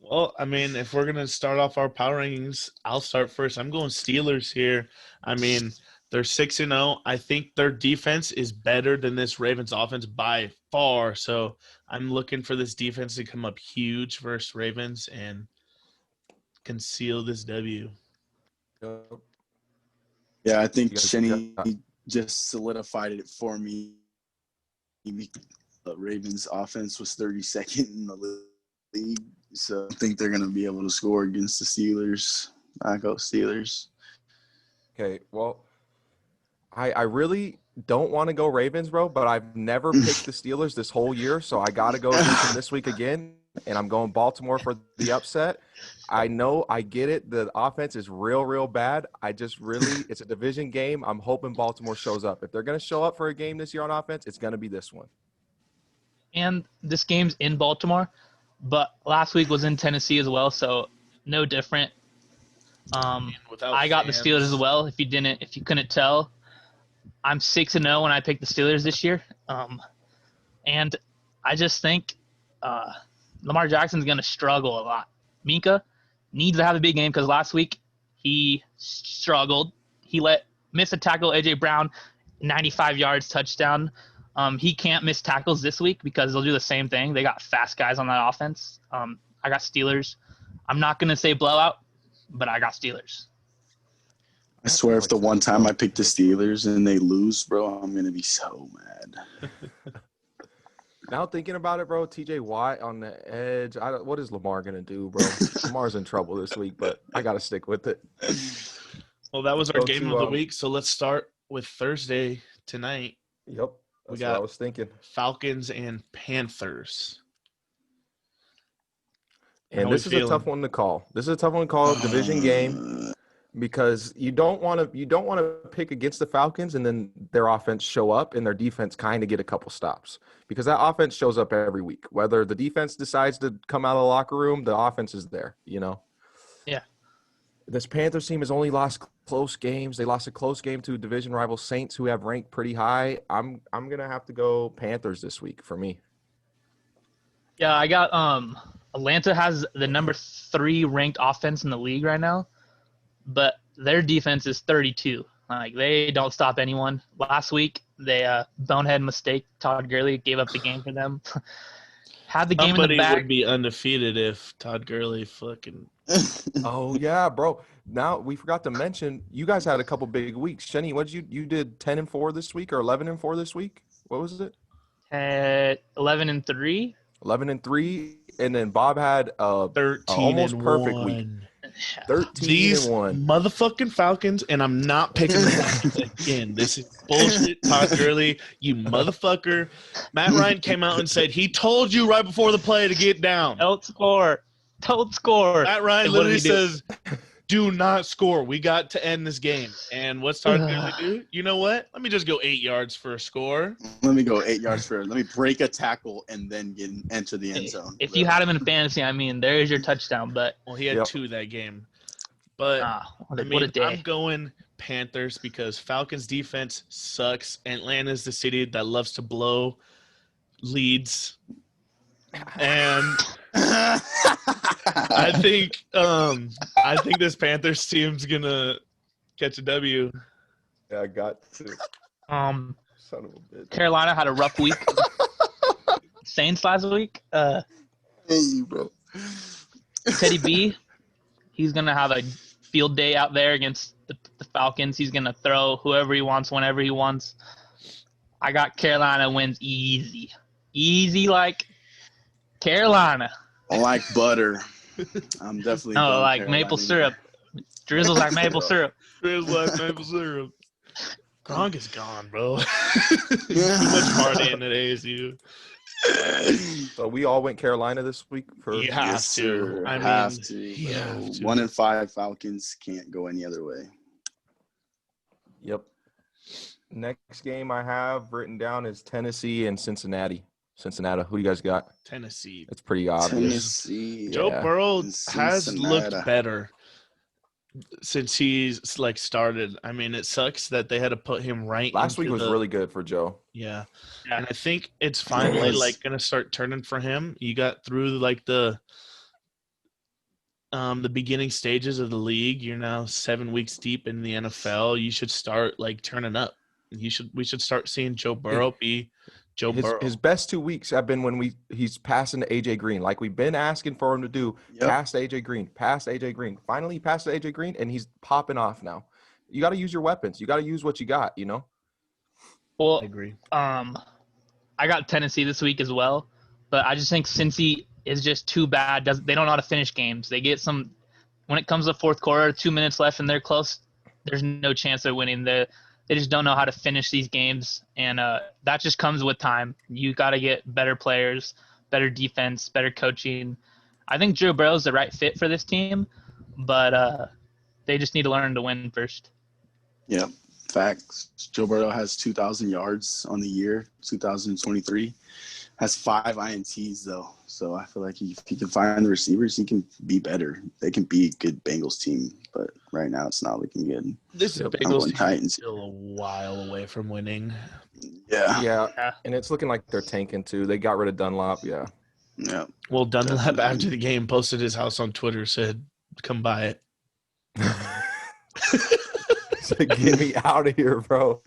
Well, I mean, if we're gonna start off our power rankings, I'll start first. I'm going Steelers here. I mean, they're 6-0. I think their defense is better than this Ravens offense by far. So I'm looking for this defense to come up huge versus Ravens and conceal this W. Yeah, I think You guys Shenny got- just solidified it for me. The Ravens offense was 32nd in the league, so I think they're going to be able to score against the Steelers. I go Steelers. Okay, well, I really don't want to go Ravens, bro, but I've never picked the Steelers this whole year, so I got to go against them this week again, and I'm going Baltimore for the upset. I know, I get it. The offense is real bad. It's a division game. I'm hoping Baltimore shows up. If they're going to show up for a game this year on offense, it's going to be this one. And this game's in Baltimore, but last week was in Tennessee as well, so no different. Without I got the fans. Steelers as well. If you couldn't tell, I'm 6-0 when I picked the Steelers this year. And I just think Lamar Jackson's going to struggle a lot. Minka needs to have a big game because last week he struggled. He missed a tackle, A.J. Brown, 95 yards, touchdown. He can't miss tackles this week because they'll do the same thing. They got fast guys on that offense. I got Steelers. I'm not going to say blowout, but I got Steelers. I swear if the one time I pick the Steelers and they lose, bro, I'm going to be so mad. Now thinking about it, bro, TJ Watt on the edge. What is Lamar going to do, bro? Lamar's in trouble this week, but I got to stick with it. Well, that was our Go game to, of the week. So let's start with Thursday tonight. Yep. That's what I was thinking. Falcons and Panthers. And this is a tough one to call. Division game, because you don't want to pick against the Falcons and then their offense show up and their defense kind of get a couple stops, because that offense shows up every week. Whether the defense decides to come out of the locker room, the offense is there, you know. Yeah. This Panthers team has only lost close games. They lost a close game to division rival Saints, who have ranked pretty high. I'm gonna have to go Panthers this week for me. Yeah, I got Atlanta has the number 3 ranked offense in the league right now, but their defense is 32. Like, they don't stop anyone. Last week, they bonehead mistake. Todd Gurley gave up the game for them. Had the game in the bag. Would be undefeated if Todd Gurley fucking. Oh yeah, bro. Now we forgot to mention you guys had a couple big weeks. Shenny, what did you did 10-4 this week or 11-4 this week? What was it? 11-3. 11-3, and then Bob had 13 almost and perfect 1. week. 13 These and 1. motherfucking Falcons, and I'm not picking the Falcons again. This is bullshit, Todd Gurley, you motherfucker. Matt Ryan came out and said he told you right before the play to get down. Don't score. Matt Ryan literally says, do not score. We got to end this game. And what's Todd Gurley do? You know what? Let me just go 8 yards for a score. Let me go 8 yards for it. Let me break a tackle and then enter the end zone. If you had him in fantasy, I mean, there's your touchdown. But well, he had 2 that game. But what a day. I'm going Panthers because Falcons defense sucks. Atlanta's the city that loves to blow leads. And I think this Panthers team's gonna catch a W. Yeah, I got to. Um, Son of a bitch. Carolina had a rough week. Saints last week. Hey, bro. Teddy B, he's gonna have a field day out there against the Falcons. He's gonna throw whoever he wants, whenever he wants. I got Carolina wins easy like Carolina. Like butter. I'm definitely No, going like Carolina maple here. syrup. Drizzles like maple syrup. Feels like maple syrup. Gronk is gone, bro. Too much partying at ASU. So we all went Carolina this week for You have Yes, to. sir. I have mean, to. you bro. have to. 1-5 Falcons can't go any other way. Yep. Next game I have written down is Tennessee and Cincinnati. Cincinnati, who you guys got? Tennessee. It's pretty obvious. Tennessee. Joe Yeah. Burrow And has looked Cincinnati. better since he's like started. I mean, it sucks that they had to put him right. Last week into was really good for Joe. yeah. Yeah. And I think it's finally was. like gonna start turning for him. You got through like the beginning stages of the league. You're now 7 weeks deep in the NFL. You should start like turning up. We should start seeing Joe Burrow be Joe Burrow. His best 2 weeks have been when he's passing to AJ Green, like we've been asking for him to do. Yep. Pass AJ Green. Finally, he passed to AJ Green, and he's popping off now. You got to use your weapons. You got to use what you got. You know. Well, I agree. I got Tennessee this week as well, but I just think Cincy is just too bad. They don't know how to finish games. They get some when it comes to fourth quarter, 2 minutes left, and they're close. There's no chance of winning. They just don't know how to finish these games, and that just comes with time. You got to get better players, better defense, better coaching. I think Joe Burrow's the right fit for this team, but they just need to learn to win first. Yep. Facts. Joe Burrow has 2,000 yards on the year, 2023. Has 5 INTs, though. So I feel like if he can find the receivers, he can be better. They can be a good Bengals team, but right now it's not looking good. This I'm Bengals going team Titans. is still a while away from winning. Yeah. Yeah, and it's looking like they're tanking too. They got rid of Dunlop. Yeah. Yeah. Well, Dunlap Definitely. after the game posted his house on Twitter, said, "Come buy it." So get me out of here, bro.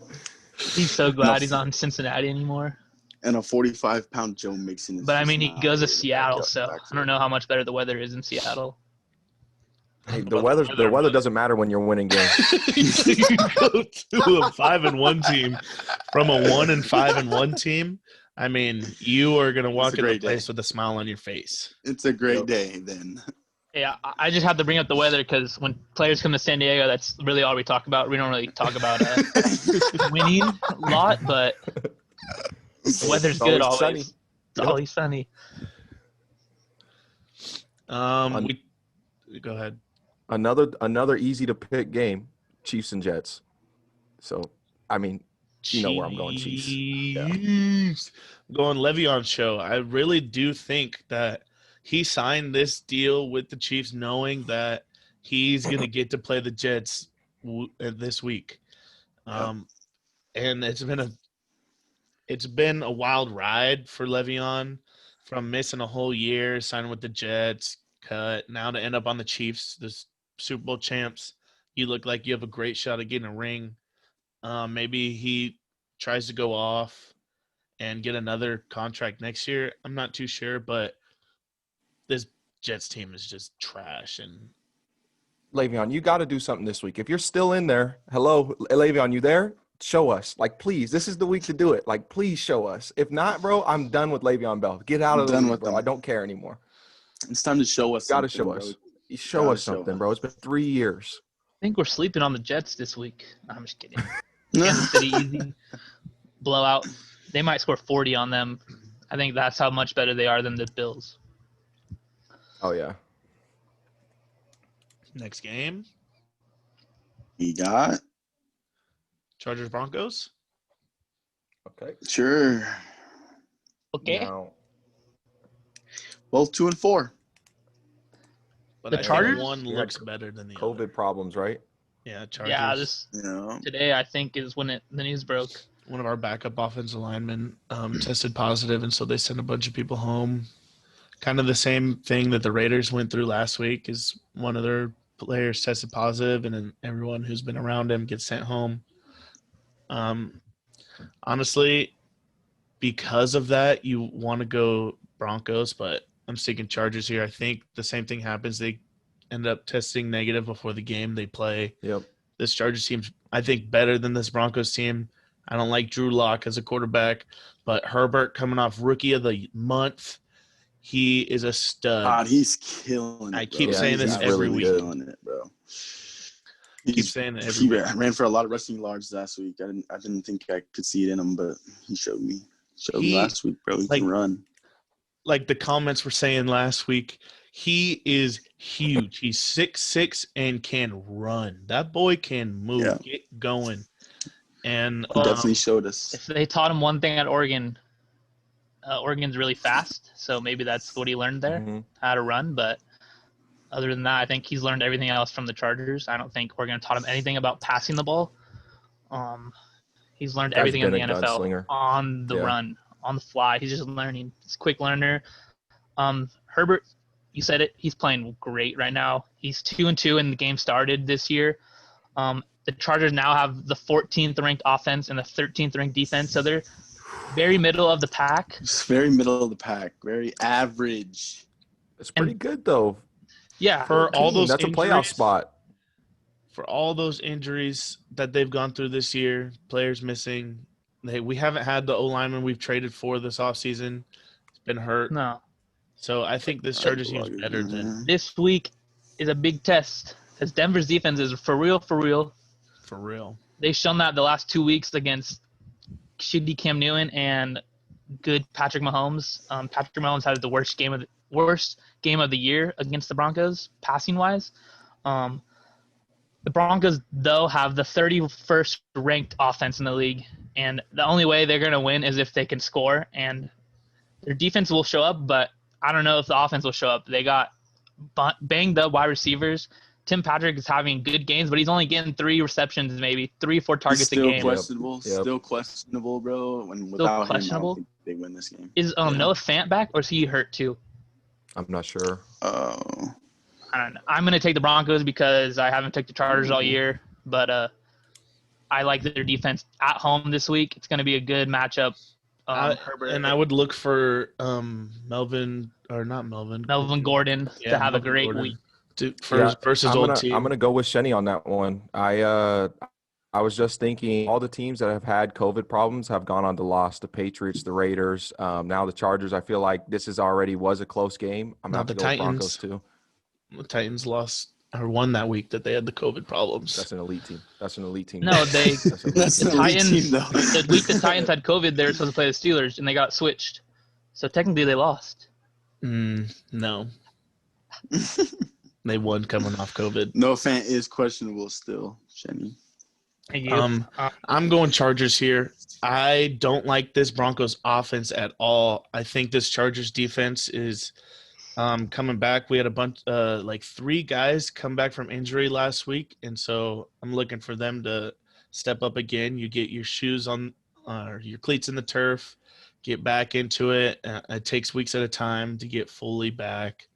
He's so glad he's not in Cincinnati anymore. And a 45-pound Joe Mixon. But I mean, he goes to to Seattle, so I don't know how much better the weather is in Seattle. Hey, the weather doesn't matter when you're winning games. You go to a 5-1 team from a 1-5-1 team. I mean, you are gonna walk in the place with a smile on your face. It's a great day then. Yeah, I just have to bring up the weather because when players come to San Diego, that's really all we talk about. We don't really talk about winning a lot, but the weather's good always. Sunny. It's always sunny. Go ahead. Another easy to pick game, Chiefs and Jets. So, I mean, you know where I'm going, Chiefs. Yeah. Going Le'Veon show. I really do think that he signed this deal with the Chiefs knowing that he's going to get to play the Jets this week. And it's been a wild ride for Le'Veon from missing a whole year, signing with the Jets, cut, now to end up on the Chiefs, the Super Bowl champs. You look like you have a great shot at getting a ring. Maybe he tries to go off and get another contract next year. I'm not too sure, but this Jets team is just trash. And Le'Veon, you got to do something this week. If you're still in there, hello, Le'Veon, you there? Show us. Like, please, this is the week to do it. Like, please show us. If not, bro, I'm done with Le'Veon Bell. Get out of the league, bro. I don't care anymore. It's time to show us. Got to show us. Show us something, bro. It's been 3 years. I think we're sleeping on the Jets this week. No, I'm just kidding. Kansas City easy blowout. They might score 40 on them. I think that's how much better they are than the Bills. Oh, yeah. next game, You got? Chargers Broncos. Okay. Sure. Okay. Now, Both 2-4. But The I think Chargers? one Yeah, looks better than the COVID other. problems, right? Yeah, Chargers. Yeah, this Yeah. today I think is when the news broke. One of our backup offensive linemen tested positive, and so they sent a bunch of people home. kind of the same thing that the Raiders went through last week. Is one of their players tested positive, and then everyone who's been around him gets sent home. Honestly, because of that, you want to go Broncos, but I'm sticking Chargers here. I think the same thing happens. They end up testing negative before the game they play. Yep. This Chargers team's, I think, better than this Broncos team. I don't like Drew Lock as a quarterback, but Herbert coming off Rookie of the Month, he is a stud. God, he's killing it. I keep bro. saying He's this every really week. killing it, bro. Keep saying it every He week. ran for a lot of rushing yards last week. I didn't think I could see it in him, but he showed me. Me last week, bro. He can run. Like the comments were saying last week, he is huge. He's 6'6" and can run. That boy can move, get going. And he definitely showed us. If they taught him one thing at Oregon, Oregon's really fast, so maybe that's what he learned there, how to run. But other than that, I think he's learned everything else from the Chargers. I don't think Oregon taught him anything about passing the ball. He's learned everything in the NFL gunslinger. on the run, on the fly. He's just learning. He's a quick learner. Herbert, you said it. He's playing great right now. He's 2-2 and the game started this year. The Chargers now have the 14th ranked offense and the 13th ranked defense, so they're very middle of the pack. It's very middle of the pack, very average. It's pretty good though. Yeah, for all those that's injuries, a playoff spot. For all those injuries that they've gone through this year, players missing. We haven't had the O-lineman we've traded for this offseason. It's been hurt. No. So I think this Chargers team is better than this week is a big test because Denver's defense is for real. For real. They've shown that the last 2 weeks against shitty Cam Newton and good Patrick Mahomes. Patrick Mahomes had the worst game of the year against the Broncos, passing wise. The Broncos, though, have the 31st ranked offense in the league, and the only way they're going to win is if they can score, and their defense will show up, but I don't know if the offense will show up. They got banged up wide receivers. Tim Patrick is having good games, but he's only getting 3 receptions, maybe 3-4 targets a game. Still questionable, bro. And without him, I don't think they win this game. Is Noah Fant back, or is he hurt too? I'm not sure. Oh. I don't know. I'm going to take the Broncos because I haven't took the Chargers all year, but I like their defense at home this week. It's going to be a good matchup. Herbert, and I would look for Melvin Gordon to have a great week. Versus old team. I'm gonna go with Shenny on that one. I was just thinking all the teams that have had COVID problems have gone on to loss. The Patriots, the Raiders, now the Chargers. I feel like this was a close game. I'm not going the to go Titans. Broncos too. The Titans lost or won that week that they had the COVID problems. That's an elite team. No, the Titans. Team, though. The week the Titans had COVID, they were supposed to play the Steelers, and they got switched. So technically, they lost. No. They won coming off COVID. Noah Fant is questionable still, Shenny. I'm going Chargers here. I don't like this Broncos offense at all. I think this Chargers defense is coming back. We had a bunch, 3 guys come back from injury last week, and so I'm looking for them to step up again. You get your shoes on, your cleats in the turf, get back into it. It takes weeks at a time to get fully back.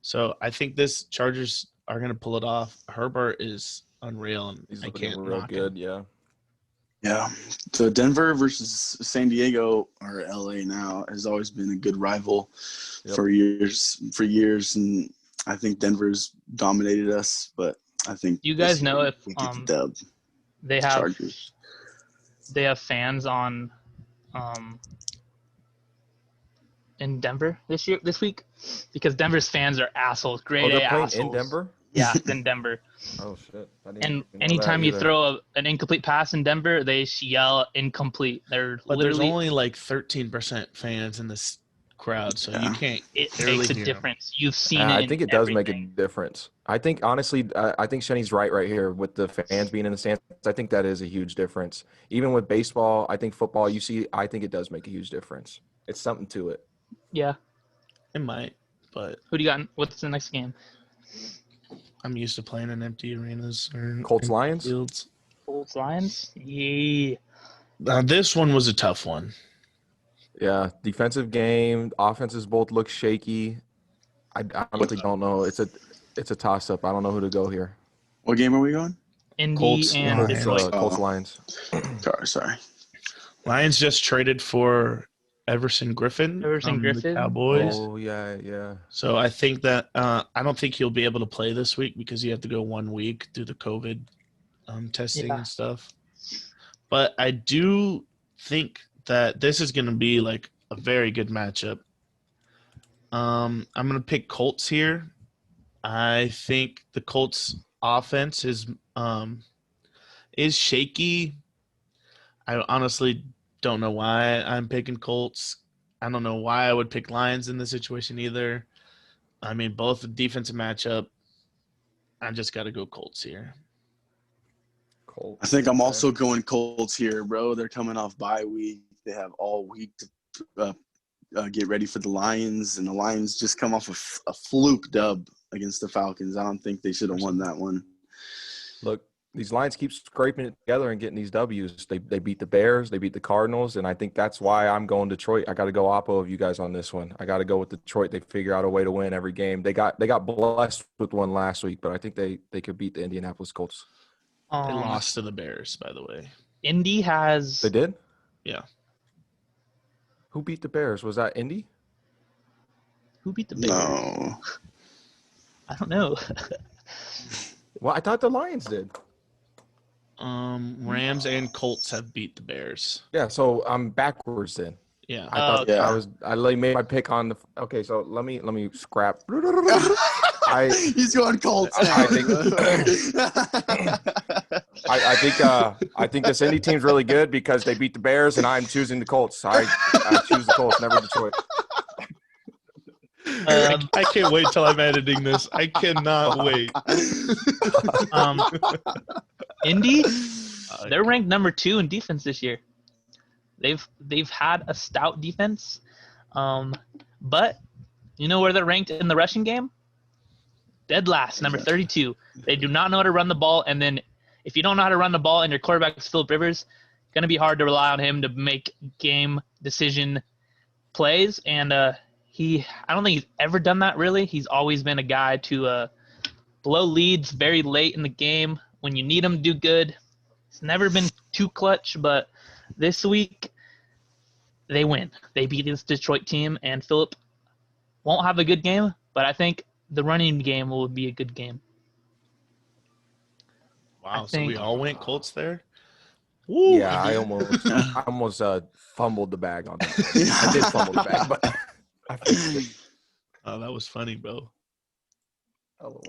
So I think this Chargers are going to pull it off. Herbert is unreal, and he's I can't real knock good. him. Yeah. So Denver versus San Diego, or LA now, has always been a good rival for years. And I think Denver's dominated us, but I think you guys know if we get the dub. They have fans on in Denver this week, because Denver's fans are assholes. Grade A assholes. In Denver? Yeah, it's in Denver. Oh shit! And anytime you throw an incomplete pass in Denver, they yell incomplete. But there's only 13% fans in this crowd, so you can't. It makes a difference. You've seen it. I think it does make a difference. I think honestly, I think Shenny's right here with the fans being in the stands. I think that is a huge difference. Even with baseball, I think football. I think it does make a huge difference. It's something to it. Yeah, it might. But who do you got? What's the next game? I'm used to playing in empty arenas or Colts Lions. Fields. Colts Lions. Yeah. Now this one was a tough one. Yeah, defensive game. Offenses both look shaky. I honestly don't know. It's a toss up. I don't know who to go here. What game are we going? Indy Colts, and Lions. Detroit. Colts Oh. Lions. Sorry. Lions just traded for Everson Griffin Everson from the Griffin? Cowboys. Oh yeah. So I think that I don't think he'll be able to play this week because you have to go 1 week through the COVID testing Yeah. and stuff. But I do think that this is going to be like a very good matchup. I'm going to pick Colts here. I think the Colts offense is shaky. I honestly don't know why I'm picking Colts. I don't know why I would pick Lions in this situation either. I mean, both defensive matchup. I just got to go Colts here. Colts. I think I'm also going Colts here, bro. They're coming off bye week. They have all week to get ready for the Lions, and the Lions just come off a fluke dub against the Falcons. I don't think they should have won that one. Look, these Lions keep scraping it together and getting these W's. They beat the Bears, they beat the Cardinals, and I think that's why I'm going Detroit. I got to go oppo of you guys on this one. I got to go with Detroit. They figure out a way to win every game. They got blessed with one last week, but I think they could beat the Indianapolis Colts. They lost to the Bears, by the way. Indy has. They did? Yeah. Who beat the Bears? Was that Indy? Who beat the Bears? No. I don't know. Well, I thought the Lions did. Rams and Colts have beat the Bears. Yeah, so I'm backwards then. Yeah. I thought yeah. I made my pick on the. Okay, so let me scrap. He's going Colts now. I think this Indy team's really good because they beat the Bears, and I'm choosing the Colts. I choose the Colts, never Detroit. I can't wait till I'm editing this. I cannot wait. Indy, they're ranked number 2 in defense this year. They've had a stout defense, but you know where they're ranked in the rushing game? Dead last, number 32. They do not know how to run the ball, and then if you don't know how to run the ball and your quarterback is Phillip Rivers, it's going to be hard to rely on him to make game decision plays, and I don't think he's ever done that really. He's always been a guy to blow leads very late in the game when you need him to do good. It's never been too clutch, but this week they win. They beat this Detroit team, and Phillip won't have a good game, but I think the running game will be a good game. Wow, so we all went Colts there? Woo. Yeah, I almost fumbled the bag on that. I did fumble the bag, but I fixed it. Oh, that was funny, bro.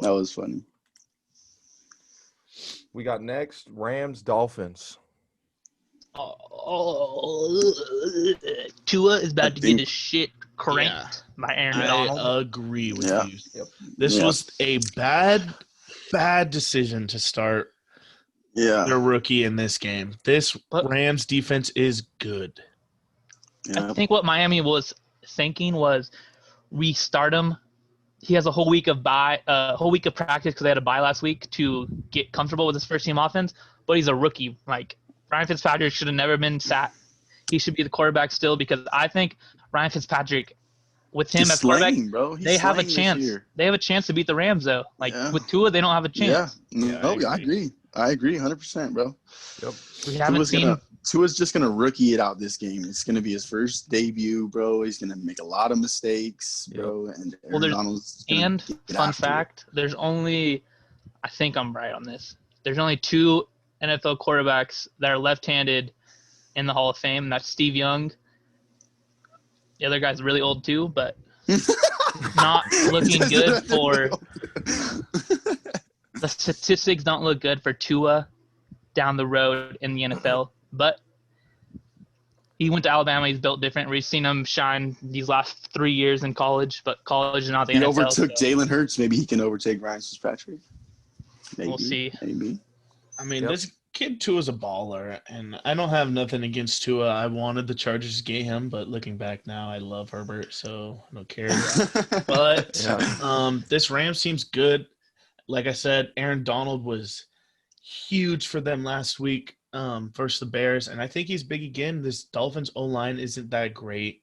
That was funny. We got next Rams Dolphins. Tua is about to get his shit cranked by Aaron Donald. I agree with you. Yep. This was a bad decision to start their rookie in this game. This Rams defense is good. I think what Miami was thinking was we start him. He has a whole week of practice because they had a bye last week to get comfortable with his first team offense. But he's a rookie. Like Ryan Fitzpatrick should have never been sat. He should be the quarterback still because I think Ryan Fitzpatrick, with him as quarterback, they have a chance. They have a chance to beat the Rams though. Like with Tua, they don't have a chance. I agree. I agree 100%, bro. Yep. We haven't seen. Tua's just gonna rookie it out this game. It's gonna be his first debut, bro. He's gonna make a lot of mistakes, bro. And Fun fact: there's only, I think I'm right on this. There's only 2 NFL quarterbacks that are left-handed in the Hall of Fame. And that's Steve Young. The other guy's really old too, but not looking good for. The statistics don't look good for Tua down the road in the NFL, but he went to Alabama. He's built different. We've seen him shine these last 3 years in college, but college is not the NFL. He overtook Jalen Hurts. Maybe he can overtake Ryan Fitzpatrick. Maybe, we'll see. Maybe. I mean, this kid Tua's a baller, and I don't have nothing against Tua. I wanted the Chargers to get him, but looking back now, I love Herbert, so I don't care. But this Rams team's good. Like I said, Aaron Donald was huge for them last week versus the Bears, and I think he's big again. This Dolphins O-line isn't that great,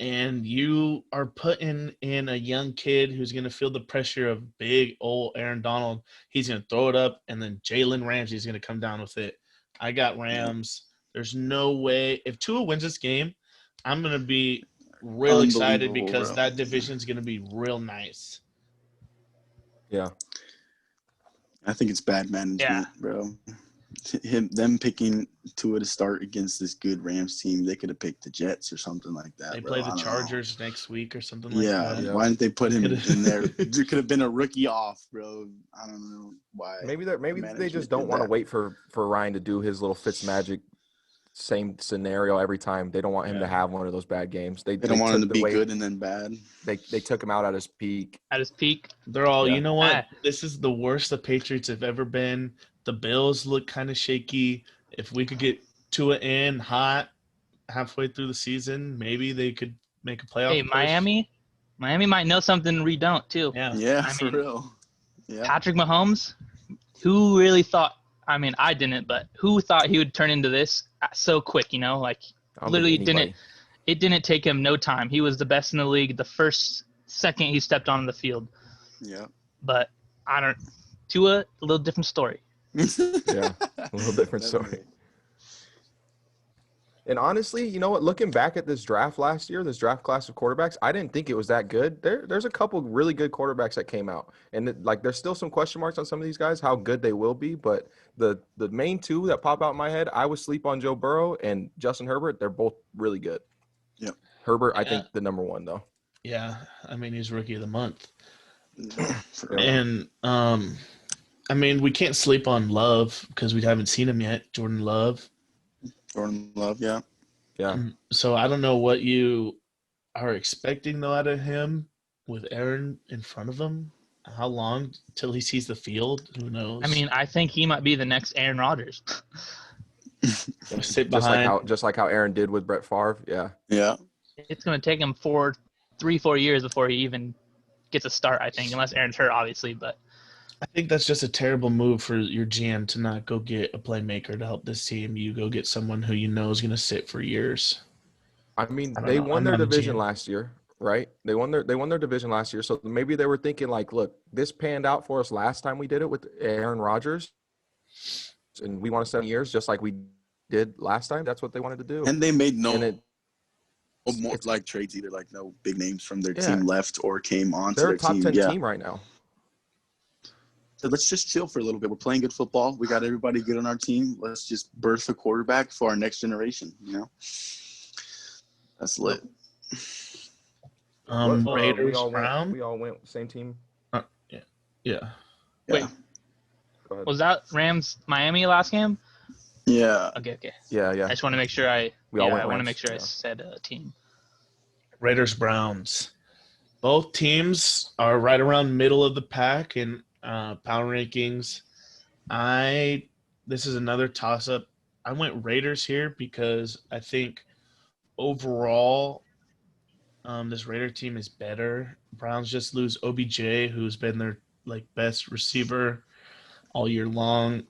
and you are putting in a young kid who's going to feel the pressure of big old Aaron Donald. He's going to throw it up, and then Jalen Ramsey's going to come down with it. I got Rams. There's no way. If Tua wins this game, I'm going to be real excited because bro. that division's going to be real nice. Yeah. I think it's bad management, bro. Them picking Tua to start against this good Rams team, they could have picked the Jets or something like that. They bro. play the Chargers next week or something like Yeah, that. why didn't they put him in there? There could have been a rookie off, bro. I don't know why. Maybe they just don't want to wait for Ryan to do his little Fitzmagic same scenario every time. They don't want him to have one of those bad games. They don't want him to be way, good and then bad. They took him out at his peak. They're all, you know what? This is the worst the Patriots have ever been. The Bills look kind of shaky. If we could get Tua in hot halfway through the season, maybe they could make a playoff push. Miami might know something we don't too. Yeah, for real. Yeah. Patrick Mahomes, who really thought? I mean, I didn't, but who thought he would turn into this so quick? You know, like literally didn't. It didn't take him no time. He was the best in the league the first second he stepped on the field. Yeah. But Tua, a little different story. Yeah, a little different story. And honestly, you know what? Looking back at this draft last year, this draft class of quarterbacks, I didn't think it was that good. There's a couple really good quarterbacks that came out, and there's still some question marks on some of these guys, how good they will be. But the main two that pop out in my head, I would sleep on Joe Burrow and Justin Herbert. They're both really good. Yep. Herbert, I think the number one though. Yeah, I mean he's rookie of the month, and I mean we can't sleep on Love because we haven't seen him yet. Jordan Love, yeah. So I don't know what you are expecting though out of him with Aaron in front of him. How long till he sees the field? Who knows? I mean, I think he might be the next Aaron Rodgers. Sit behind, just like how Aaron did with Brett Favre. Yeah. It's going to take him 4 years before he even gets a start, I think, unless Aaron's hurt, obviously. But I think that's just a terrible move for your GM to not go get a playmaker to help this team. You go get someone who you know is going to sit for years. I mean, they won their division last year, right? They won their division last year, so maybe they were thinking like, look, this panned out for us last time we did it with Aaron Rodgers, and we want 7 years just like we did last time. That's what they wanted to do, and they made more like trades either, like no big names from their team left or came on to their team. They're a top 10 team right now. So let's just chill for a little bit. We're playing good football. We got everybody good on our team. Let's just birth a quarterback for our next generation. You know, that's lit. Raiders, we all went same team. Yeah. Wait, was that Rams Miami last game? Yeah. Okay. Yeah. I just want to make sure I Rams. said team. Raiders, Browns. Both teams are right around middle of the pack in power rankings. This is another toss-up. I went Raiders here because I think overall this Raider team is better. Browns just lose OBJ, who's been their best receiver all year long.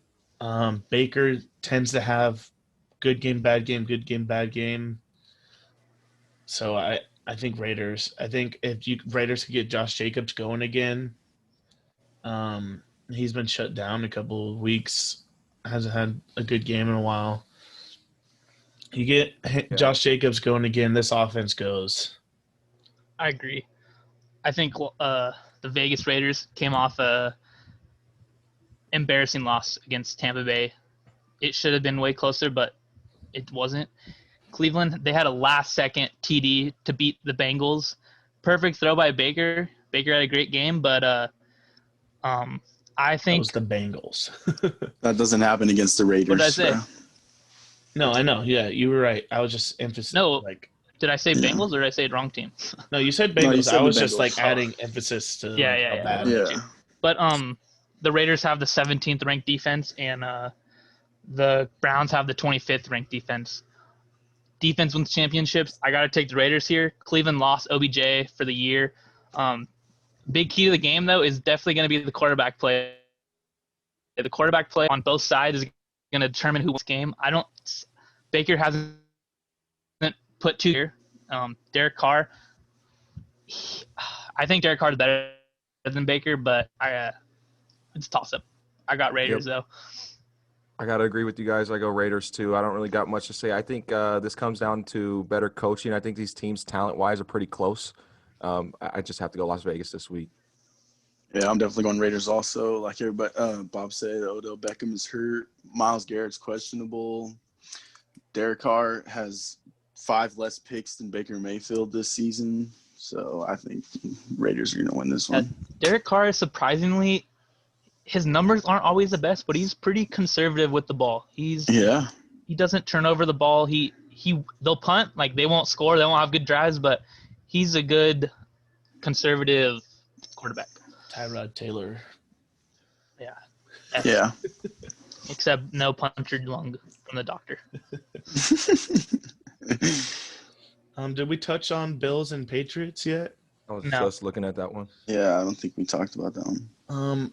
Baker tends to have good game, bad game, good game, bad game. So I think Raiders. I think if Raiders could get Josh Jacobs going again, he's been shut down a couple of weeks. Hasn't had a good game in a while. You get Josh Jacobs going again, this offense goes. I agree. I think the Vegas Raiders came off a embarrassing loss against Tampa Bay. It should have been way closer, but it wasn't. Cleveland, they had a last-second TD to beat the Bengals. Perfect throw by Baker. Baker had a great game, but I think that was the Bengals. That doesn't happen against the Raiders. What did I say? Bro. No, I know. Yeah, you were right. I was just emphasizing. No, did I say Bengals or did I say wrong team? No, you said Bengals. You said I was Bengals. just adding emphasis to how bad. Yeah. But the Raiders have the 17th ranked defense, and the Browns have the 25th ranked defense. Defense wins championships. I got to take the Raiders here. Cleveland lost OBJ for the year. Big key to the game, though, is definitely going to be the quarterback play. The quarterback play on both sides is going to determine who wins the game. Baker hasn't put 2 here. Derek Carr. I think Derek Carr is better than Baker, but it's a toss-up. I got Raiders though. I got to agree with you guys. I go Raiders too. I don't really got much to say. I think this comes down to better coaching. I think these teams talent-wise are pretty close. I just have to go Las Vegas this week. Yeah, I'm definitely going Raiders also. Like everybody, Bob said, Odell Beckham is hurt. Myles Garrett's questionable. Derek Carr has 5 less picks than Baker Mayfield this season. So I think Raiders are going to win this one. Derek Carr is surprisingly – his numbers aren't always the best, but he's pretty conservative with the ball. He doesn't turn over the ball. They'll punt, like they won't score, they won't have good drives, but he's a good conservative quarterback. Tyrod Taylor. Yeah. Yeah. Except no punctured lung from the doctor. Did we touch on Bills and Patriots yet? I was just looking at that one. Yeah, I don't think we talked about that one.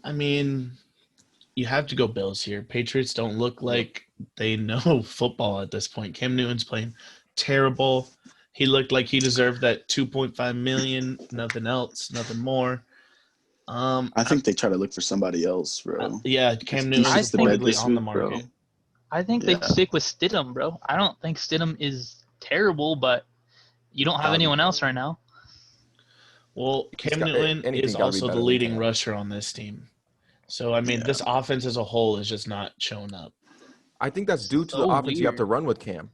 I mean, you have to go Bills here. Patriots don't look like they know football at this point. Cam Newton's playing terrible. He looked like he deserved that $2.5 million, nothing else, nothing more. I think they try to look for somebody else, bro. Yeah, Cam Newton's probably on the market. Bro. I think they stick with Stidham, bro. I don't think Stidham is terrible, but you don't have anyone else right now. Well, Cam Newton is also the leading rusher on this team. So, I mean, this offense as a whole is just not showing up. I think that's due to the offense you have to run with Cam.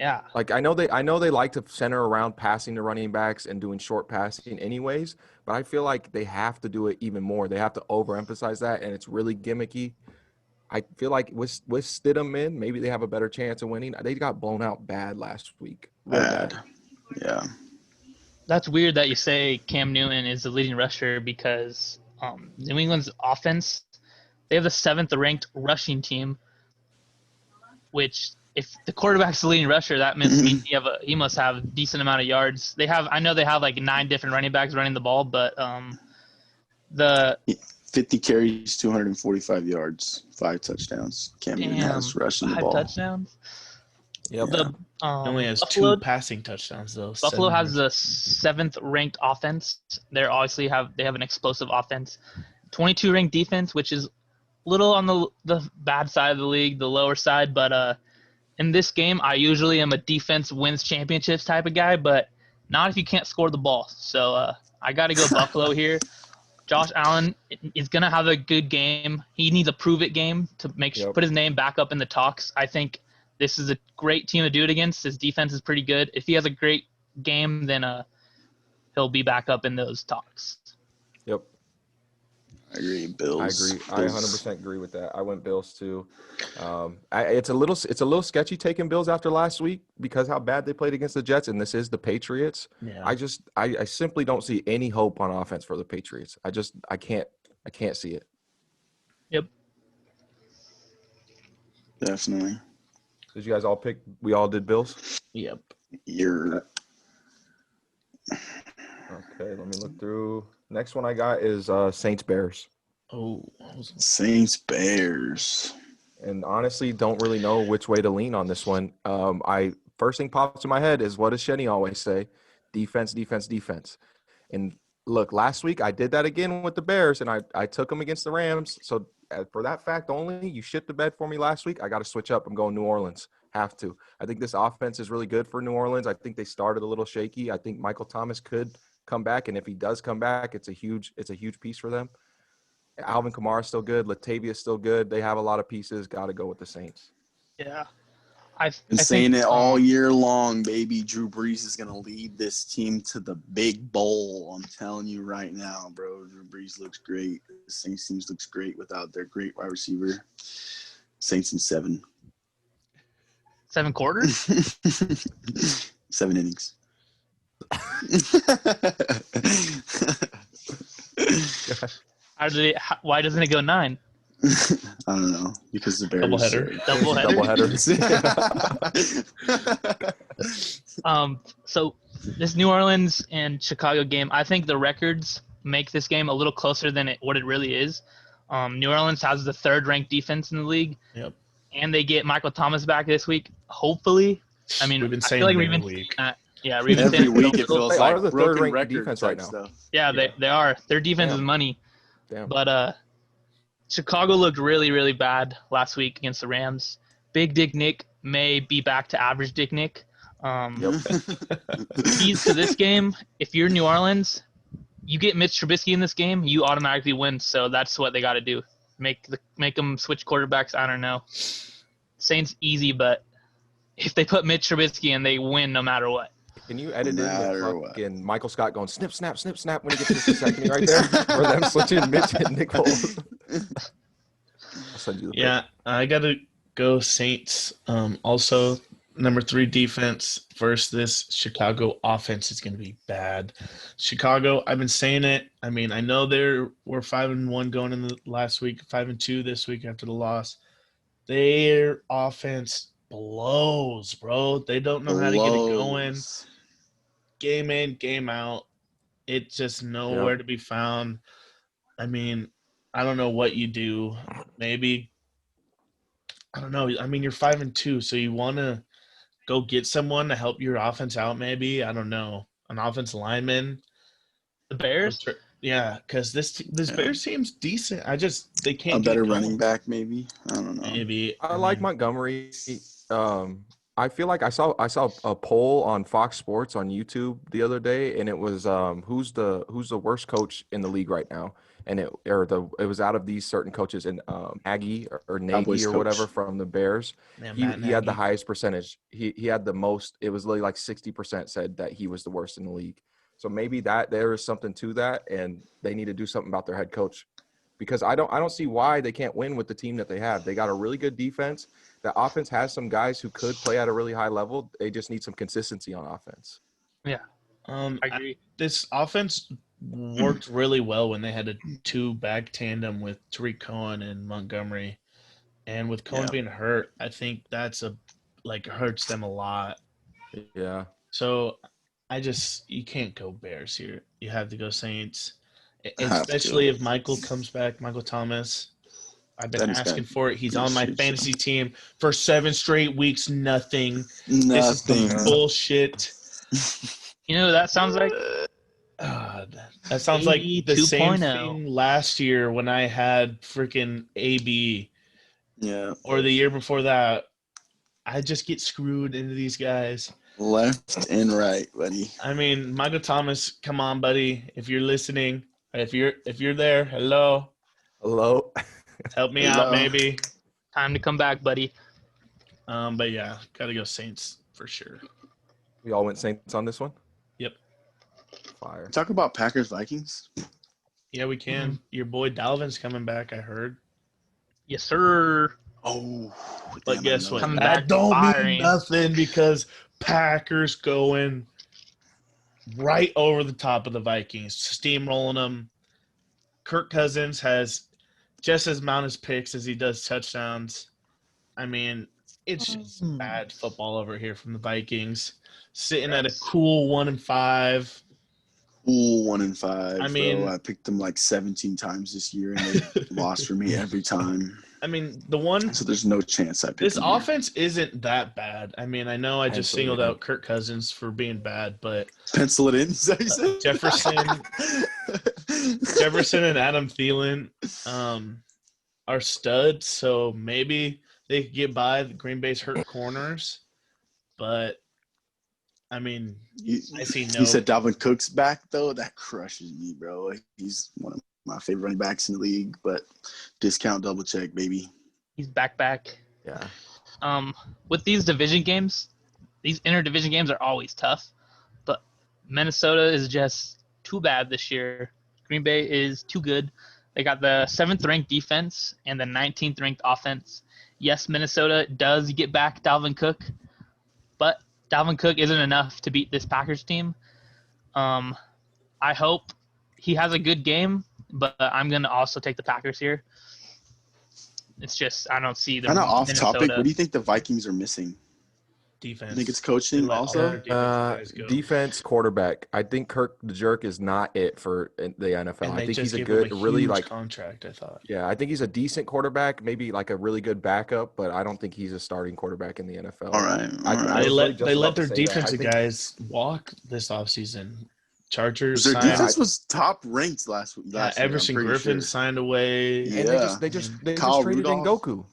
Yeah. Like I know they like to center around passing to running backs and doing short passing anyways, but I feel like they have to do it even more. They have to overemphasize that, and it's really gimmicky. I feel like with Stidham in, maybe they have a better chance of winning. They got blown out bad last week. Bad. Yeah. That's weird that you say Cam Newton is the leading rusher because New England's offense, they have the 7th ranked rushing team, which if the quarterback's the leading rusher, that means he must have a decent amount of yards. I know they have like 9 different running backs running the ball, but the 50 carries, 245 yards, 5 touchdowns. Cam Newton has rushing the ball. 5 touchdowns. Yep. He only has Buffalo, 2 passing touchdowns though. Buffalo has the 7th ranked offense. They have an explosive offense. 22 ranked defense, which is a little on the bad side of the league, the lower side. But in this game, I usually am a defense wins championships type of guy, but not if you can't score the ball. So I got to go Buffalo here. Josh Allen is gonna have a good game. He needs a prove it game to put his name back up in the talks. I think this is a great team to do it against. His defense is pretty good. If he has a great game, then he'll be back up in those talks. Yep. I agree. Bills. I 100% agree with that. I went Bills too. It's a little sketchy taking Bills after last week because how bad they played against the Jets, and this is the Patriots. Yeah. I simply don't see any hope on offense for the Patriots. I can't see it. Yep. Definitely. Did you guys all pick? We all did Bills? Yep. You're okay. Let me look through. Next one I got is Saints Bears. Oh, Saints Bears. And honestly, don't really know which way to lean on this one. First thing pops in my head is what does Shenny always say? Defense, defense, defense. And look, last week I did that again with the Bears, and I took them against the Rams. So for that fact only, you shit the bed for me last week. I got to switch up. I'm going New Orleans. Have to. I think this offense is really good for New Orleans. I think they started a little shaky. I think Michael Thomas could come back, and if he does come back, it's a huge piece for them. Alvin Kamara is still good. Latavia's still good. They have a lot of pieces. Got to go with the Saints. Yeah. I've been saying it all year long, baby. Drew Brees is going to lead this team to the big bowl. I'm telling you right now, bro. Drew Brees looks great. The Saints team looks great without their great wide receiver. Saints in 7. 7 quarters? 7 innings. Why doesn't it go 9? I don't know, because the Bears Doubleheader. So this New Orleans and Chicago game, I think the records make this game a little closer than what it really is. New Orleans has the 3rd ranked defense in the league. Yep. And they get Michael Thomas back this week. Hopefully, I mean, we've been I saying feel like it we've been every week. that. Yeah, Ravens Every fans week don't it feel- feels They are like the broken third-ranked record defense right type now. stuff. Yeah, they are. Their defense is Damn. money. Damn. But Chicago looked really, really bad last week against the Rams. Big Dick Nick may be back to average Dick Nick. Keys to this game, if you're New Orleans, you get Mitch Trubisky in this game, you automatically win. So that's what they got to do. Make them switch quarterbacks. I don't know. Saints easy, but if they put Mitch Trubisky in, they win no matter what. Can you edit in the Matter what. fucking Michael Scott going snip, snap, snip, snap when he gets to the second right there? For them switching Mitch and Nick Foles. I'll send you the pic. Yeah, I got to go Saints. Also, number 3 defense versus this Chicago offense is going to be bad. Chicago, I've been saying it. I mean, I know we're 5-1 going in the last week, 5-2 this week after the loss. Their offense blows, bro. They don't know how to get it going. Game in, game out. It's just nowhere to be found. I mean, I don't know what you do. Maybe I don't know. I mean, you're 5-2, so you want to go get someone to help your offense out. Maybe I don't know, an offensive lineman. The Bears, yeah, because this Bears team's decent. They can't A get better it going. running back, maybe. I don't know. Maybe I like Montgomery. I feel like I saw a poll on Fox Sports on YouTube the other day, and it was who's the worst coach in the league right now, and it was out of these certain coaches, and Nagy or Nagy or whatever from the Bears. Man, he had the highest percentage. He had the most. It was literally like 60% said that he was the worst in the league. So maybe that there is something to that, and they need to do something about their head coach, because I don't see why they can't win with the team that they have. They got a really good defense. The offense has some guys who could play at a really high level. They just need some consistency on offense. Yeah, I agree. This offense worked really well when they had a 2-back tandem with Tariq Cohen and Montgomery, and with Cohen being hurt, I think that's hurts them a lot. Yeah. So you can't go Bears here. You have to go Saints, especially if Michael comes back, Michael Thomas. I've been asking for it. He's on my fantasy team for 7 straight weeks. Nothing. This is some bullshit. You know what that sounds like? That sounds like the same thing last year when I had freaking AB. Yeah. Or the year before that. I just get screwed into these guys. Left and right, buddy. I mean, Michael Thomas, come on, buddy. If you're listening, if you're there, hello. Help me out, maybe. Time to come back, buddy. But yeah, gotta go Saints for sure. We all went Saints on this one? Yep. Fire. Talk about Packers Vikings. Yeah, we can. Your boy Dalvin's coming back, I heard. Yes, sir. Oh, but guess what? Coming That back don't firing. mean nothing because Packers going right over the top of the Vikings, steamrolling them. Kirk Cousins has just as amount as picks as he does touchdowns. I mean, it's just bad football over here from the Vikings. Sitting at a cool 1-5. Cool 1-5. I mean, bro. I picked them like 17 times this year, and they lost for me every time. I mean, so there's no chance I picked this them offense isn't that bad. I mean, I know I just singled out Kirk Cousins for being bad, but pencil it in. Is that what you said? Jefferson and Adam Thielen are studs, so maybe they could get by the Green Bay's hurt corners. But I mean, I see no. You said Dalvin Cook's back though. That crushes me, bro. He's one of my favorite running backs in the league, but discount double check, baby. He's back. Yeah. With these division games, these interdivision games are always tough, but Minnesota is just too bad this year. Green Bay is too good. They got the 7th ranked defense and the 19th ranked offense. Yes, Minnesota does get back Dalvin Cook, but Dalvin Cook isn't enough to beat this Packers team. I hope he has a good game, but I'm going to also take the Packers here. It's just I don't see the kind of off Minnesota. topic. What do you think the Vikings are missing? Defense. I think it's They coaching let all also. their defense guys go. Defense, quarterback. I think Kirk the Jerk is not it for the NFL. And I they think just he's a gave him good, really huge like, contract, I thought. yeah, I think he's a decent quarterback, maybe like a really good backup, but I don't think he's a starting quarterback in the NFL. All right. I They was really let just they about let to their say that. I defensive think- guys walk this offseason. Chargers Their signed defense was top ranked last year. Everson I'm pretty Griffin sure. signed away. Yeah. And they just Kyle traded Rudolph. Ngokuu.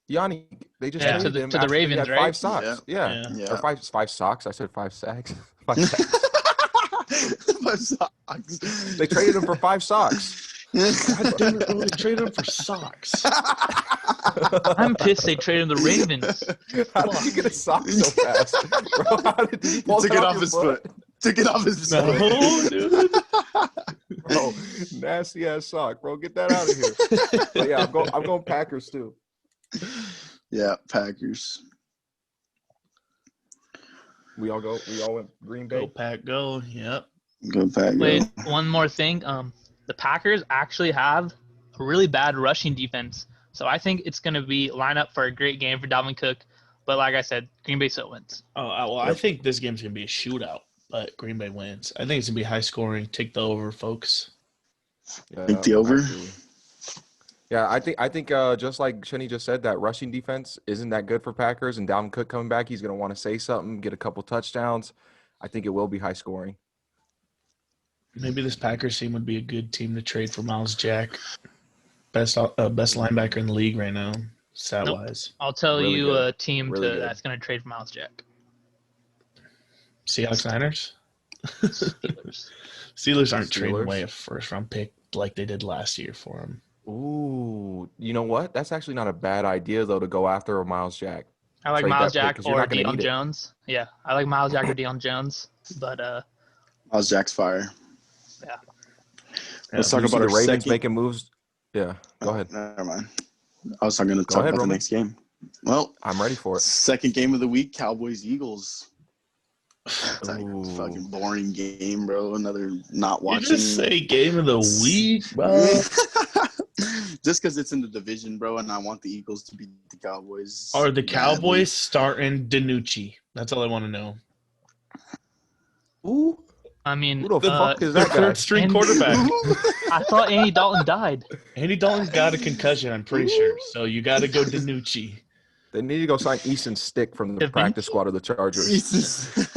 Yanni, they just Yeah, traded to him the after he Ravens, had right? 5 socks. Yeah. Yeah. Or five socks. I said 5 sacks. 5 sacks. 5 socks. They traded him for 5 socks. God damn it, bro! They traded him for socks. I'm pissed they traded the Ravens. How did you get a sock so fast, bro? How did you pull Took that it off off your his foot? foot. Took it off his No, foot. dude. Bro, nasty ass sock, bro. Get that out of here. But yeah, I'm going Packers too. Yeah, Packers. We all went Green Bay. Go Pack, go! Yep. Go Pack. Go. Wait, one more thing. The Packers actually have a really bad rushing defense, so I think it's going to be line up for a great game for Dalvin Cook. But like I said, Green Bay still wins. Oh well, I think this game's gonna be a shootout, but Green Bay wins. I think it's gonna be high scoring. Take the over, folks. Yeah, Think the over? Yeah, I think just like Shenny just said, that rushing defense isn't that good for Packers, and Dalvin Cook coming back, he's going to want to say something, get a couple touchdowns. I think it will be high scoring. Maybe this Packers team would be a good team to trade for Miles Jack, best linebacker in the league right now, stat wise. I'll tell Really you good. a team Really good. that's going to trade for Miles Jack. Seahawks Niners. Steelers. Steelers aren't trading Steelers? away a first round pick like they did last year for him. Ooh, you know what? That's actually not a bad idea, though, to go after a Miles Jack. I like Trade Miles that pick, Jack 'cause you're or not gonna Deion need it. Jones. Yeah, I like Miles Jack or Deion Jones. But Miles Jack's fire. yeah. Let's Do talk you see about the our Ravens second. making moves. Yeah, go ahead. Never mind. I was going to Go talk ahead, about Roman. the next game. Well, I'm ready for it. second game of the week, Cowboys Eagles. It's like a Ooh. fucking boring game, bro. Another not You watching. just say game of the week, bro. Just because it's in the division, bro, and I want the Eagles to beat the Cowboys. Are the badly. Cowboys starting DiNucci? That's all I want to know. Ooh, I mean, who the fuck is that guy? Third string And- quarterback. I thought Andy Dalton died. Andy Dalton's got a concussion, I'm pretty sure. So you got to go DiNucci. They need to go sign Easton Stick from the Da practice Vinci? squad of the Chargers. Jesus.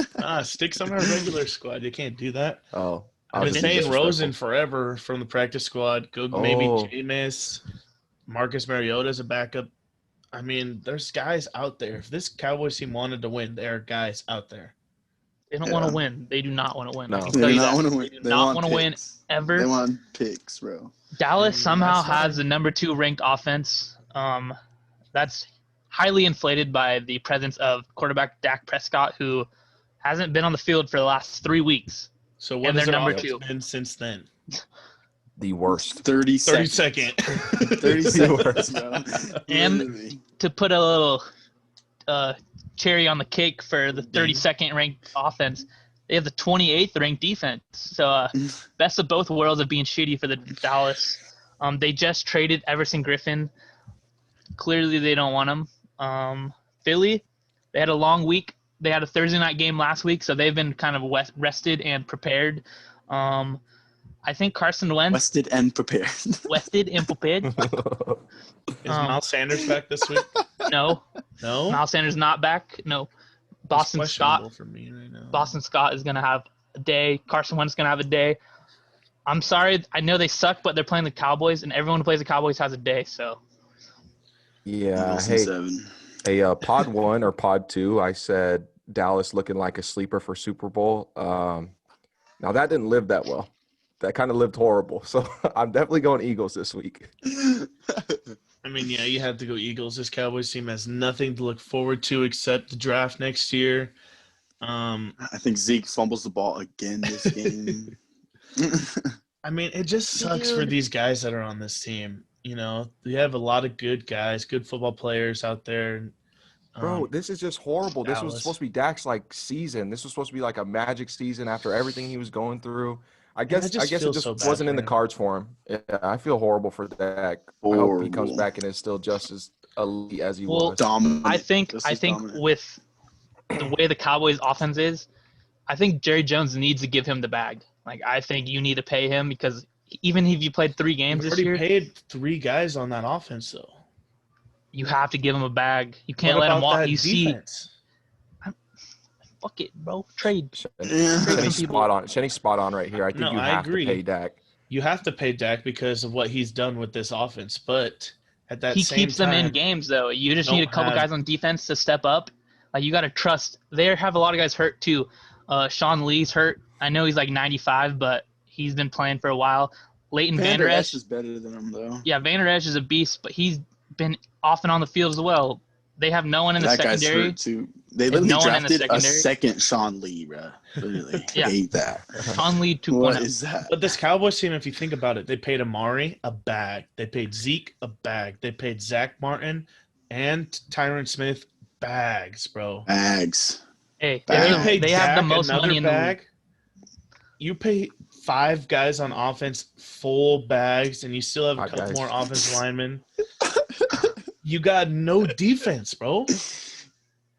Sticks on our regular squad. You can't do that. Oh, I've been just saying disrespectful. Rosen forever from the practice squad. Go maybe Oh. Jameis, Marcus Mariota's a backup. I mean, there's guys out there. If this Cowboys team wanted to win, there are guys out there. They don't Yeah. want to win. They do not want to win. No. I can They tell do you not that. want to win. They do They not want want to win picks. ever. They want picks, bro. Dallas somehow That's not- has the number 2 ranked offense. That's highly inflated by the presence of quarterback Dak Prescott, who hasn't been on the field for the last 3 weeks. So what And has they're their number offense 2. been since then? The worst. 30 30 seconds. second. 30 seconds, bro. And- Literally. To put a little cherry on the cake for the 32nd ranked offense, they have the 28th ranked defense. So best of both worlds of being shitty for the Dallas. They just traded Everson Griffin. Clearly they don't want him. Philly, they had a long week. They had a Thursday night game last week, so they've been kind of rested and prepared. I think Carson Wentz Rested and prepared. rested and prepared. Is Miles Sanders back this week? No, No. Miles Sanders not back. No, He's Boston questionable Scott. for me right now. Boston Scott is gonna have a day. Carson Wentz is gonna have a day. I'm sorry, I know they suck, but they're playing the Cowboys, and everyone who plays the Cowboys has a day. So Yeah. Eagles in Hey, 7. pod 1 or pod 2, I said Dallas looking like a sleeper for Super Bowl. Now that didn't live that well. That kind of lived horrible. So I'm definitely going Eagles this week. I mean, yeah, you have to go Eagles. This Cowboys team has nothing to look forward to except the draft next year. I think Zeke fumbles the ball again this game. I mean, it just sucks for these guys that are on this team. You know, you have a lot of good guys, good football players out there. Bro, this is just horrible. This was Dallas. supposed to be Dak's season. This was supposed to be like a magic season after everything he was going through. I guess just it feel just so bad wasn't in for the him. cards for him. Yeah, I feel horrible for Dak. I hope he comes Horrible. back and is still just as elite as he Well, was. Dominant. I think Just as dominant. with the way the Cowboys offense is, I think Jerry Jones needs to give him the bag. Like, I think you need to pay him because even if you played 3 games You've this already year, paid 3 guys on that offense, though. you have to give him a bag. You What can't let him about walk. that You see, defense? fuck it, bro. Trade. Yeah. Trade Shenny's some people. spot on. Shenny's spot on right here. I think No, you I have agree. to pay Dak. You have to pay Dak because of what he's done with this offense, but at that He same keeps them in time, games, though. You just need a don't couple have- guys on defense to step up. Like, you got to trust. They have a lot of guys hurt, too. Sean Lee's hurt. I know he's like 95, but he's been playing for a while. Leighton Vander Esch is better than him, though. Yeah, Vander Esch is a beast, but he's been off and on the field as well. They have no one in the That guy's secondary. hurt, too. They There's literally no one in the drafted a secondary. second Sean Lee, bro. Literally. Yeah. Hate that. Sean Lee 2.0. What is that? But this Cowboys team, if you think about it, they paid Amari a bag. They paid Zeke a bag. They paid Zach Martin and Tyron Smith bags, bro. Bags. Hey, Bag. You pay they have the Dak most another money in the league. bag. You pay 5 guys on offense full bags, and you still have a 5 couple guys. more offensive linemen. You got no defense, bro.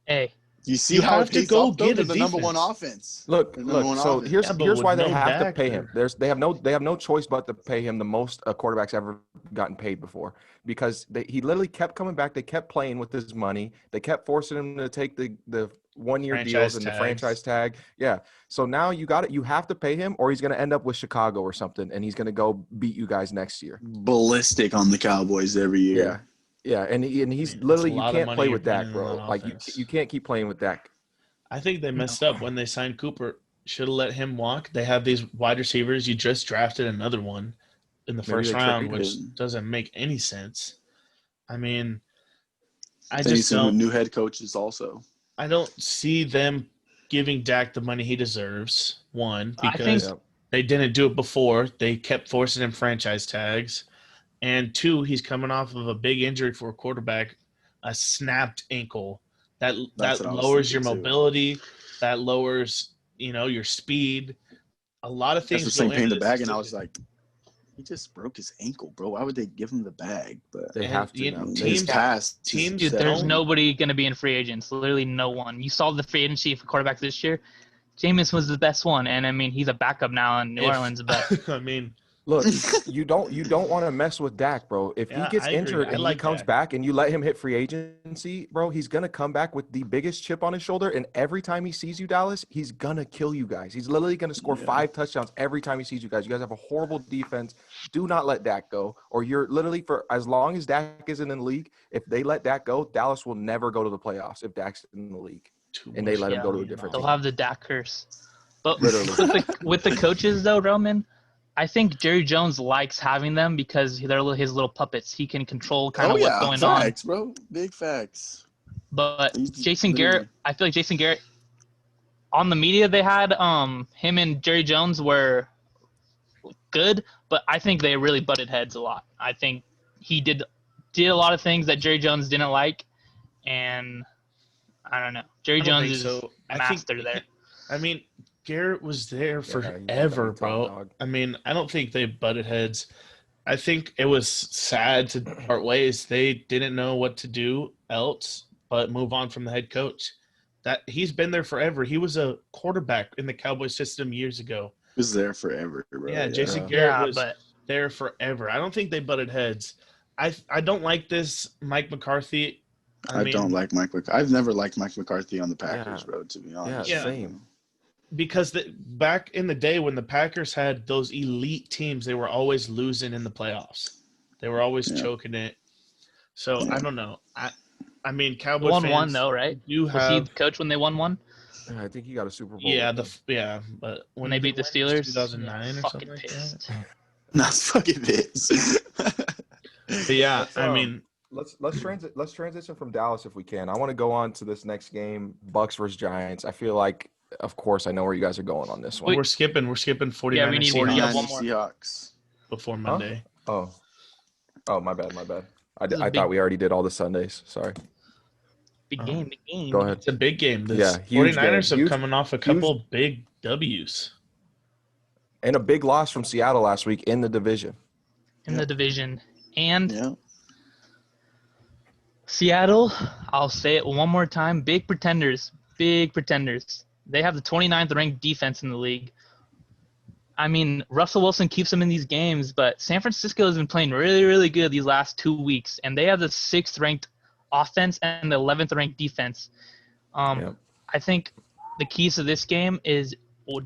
Hey, You see You how have it to pays go off, though? get They're a the number one defense. offense. Look, They're number one so offense. here's Yeah, but here's with why they no have to Dak, pay him. They have no choice but to pay him the most a quarterback's ever gotten paid before, because he literally kept coming back. They kept playing with his money. They kept forcing him to take the 1-year Franchise deals and tags. the franchise tag. Yeah. So now you got it. You have to pay him, or he's going to end up with Chicago or something, and he's going to go beat you guys next year. Ballistic on the Cowboys every year. Yeah. And he's I mean, literally it's a you lot of can't money play you're with Dak, putting in bro. that Like offense. you can't keep playing with Dak. I think they messed up when they signed Cooper. Should have let him walk. They have these wide receivers. You just drafted another one in the Maybe first they round, traded which him. doesn't make any sense. I mean, I They need just some don't. new head coaches also. I don't see them giving Dak the money he deserves. One, I think- because Yeah. they didn't do it before. They kept forcing him franchise tags. And 2, he's coming off of a big injury for a quarterback, a snapped ankle. That That's what I was lowers your thinking, too. mobility. That lowers, your speed. A lot of That's things what go saying paying into the this bag, and I was decision. like, he just broke his ankle, bro. Why would they give him the bag? But They And, have to you now. know, his teams- past, teams dude, set there's on. nobody going to be in free agents. Literally no one. You saw the free agency for quarterbacks this year. Jameis was the best one, and I mean he's a backup now in New Orleans. But I mean, Look, you don't want to mess with Dak, bro. If Yeah, he gets I agree. injured I and like he comes Dak. back and you let him hit free agency, bro, he's gonna come back with the biggest chip on his shoulder. And every time he sees you, Dallas, he's gonna kill you guys. He's literally gonna score 5 touchdowns every time he sees you guys. You guys have a horrible defense. Do not let Dak go, or you're literally for as long as Dak isn't in the league. If they let Dak go, Dallas will never go to the playoffs if Dak's in the league. too And they much let him go to a money different and they'll all. have the Dak curse. But Literally. with the coaches though, Roman, I think Jerry Jones likes having them because they're his little puppets. He can control kind of what's going on. facts, bro. Big facts. But He's Jason literally- Garrett, I feel like Jason Garrett on the media they had him and Jerry Jones were good, but I think they really butted heads a lot. I think he did a lot of things that Jerry Jones didn't like, and I don't know. Jerry I don't Jones think is so. a I master think- there. I mean, Garrett was there Yeah, he's forever, top bro. dog. I mean, I don't think they butted heads. I think it was sad to part ways. They didn't know what to do else but move on from the head coach. That he's been there forever. He was a quarterback in the Cowboys system years ago. He was there forever, bro. Yeah, Jason Yeah. Garrett Yeah, was but there forever. I don't think they butted heads. I don't like this Mike McCarthy. I don't like Mike McCarthy. I've never liked Mike McCarthy on the Packers, Yeah. bro, to be honest. Yeah. Same. because back in the day when the Packers had those elite teams, they were always losing in the playoffs. They were always choking it. So I don't know. I mean, Cowboys won fans one though, right? do Was he have the coach when they won one? I think he got a Super Bowl. yeah with the them. but When they beat the Steelers? 2009 or Fucking something like that. pissed. That's fucking this. But yeah, Let's, I mean, let's transition from Dallas if we can. I want to go on to this next game, Bucks versus Giants. I feel like, of course, I know where you guys are going on this one. we're skipping 49ers Yeah, we need to- Seahawks yeah, 49ers one more. Seahawks. before Monday. Oh, my bad. This is a I big- thought we already did all the Sundays. Sorry. Big game, big game. Go ahead. It's a big game. The Yeah, huge 49ers game. have Huge- coming off a couple big W's. And a big loss from Seattle last week in the division. In the division. And Yeah. Seattle, I'll say it one more time, big pretenders. big pretenders. They have the 29th ranked defense in the league. I mean, Russell Wilson keeps them in these games, but San Francisco has been playing really, really good these last 2 weeks, and they have the 6th ranked offense and the 11th ranked defense. I think the keys to this game is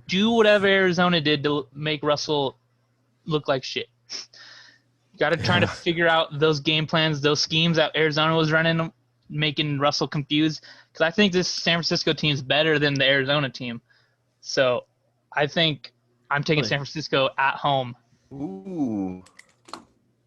do whatever Arizona did to make Russell look like shit. Got to try to figure out those game plans, those schemes that Arizona was running, making Russell confused. Because I think this San Francisco team is better than the Arizona team. So I think I'm taking San Francisco at home. Ooh.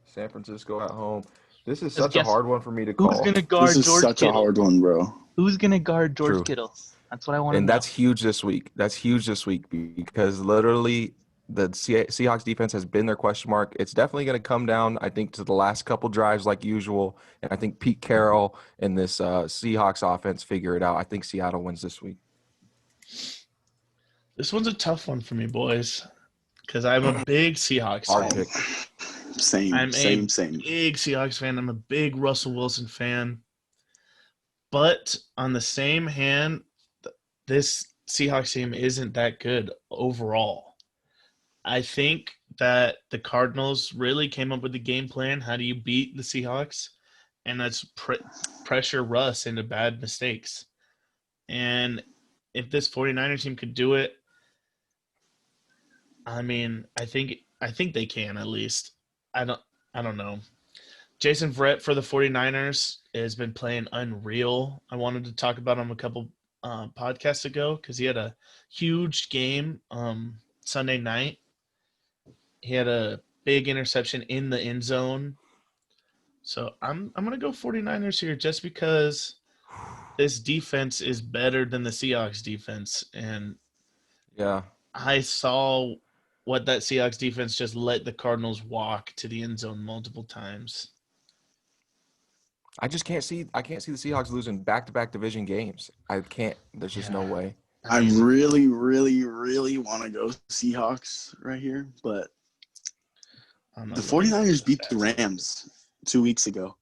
San Francisco at home. This is such a hard one for me to call. Who's going to guard George Kittle? This is such a hard one, bro. Who's going to guard George Kittle? That's what I want to know. And that's huge this week. That's huge this week because literally the Seahawks defense has been their question mark. It's definitely going to come down, I think, to the last couple drives like usual. And I think Pete Carroll and this Seahawks offense figure it out. I think Seattle wins this week. This one's a tough one for me, boys, because I'm a big Seahawks fan. Same. I'm a big Seahawks fan. I'm a big Russell Wilson fan. But on the same hand, this Seahawks team isn't that good overall. I think that the Cardinals really came up with the game plan. How do you beat the Seahawks? And that's pressure Russ into bad mistakes. And if this 49ers team could do it, I mean, I think they can at least. I don't know. Jason Verrett for the 49ers has been playing unreal. I wanted to talk about him a couple podcasts ago because he had a huge game Sunday night. He had a big interception in the end zone. So I'm going to go 49ers here just because this defense is better than the Seahawks defense. And I saw what that Seahawks defense just let the Cardinals walk to the end zone multiple times. I can't see the Seahawks losing back-to-back division games. I can't. There's just no way. I really, really, really want to go Seahawks right here, but the 49ers beat the Rams 2 weeks ago.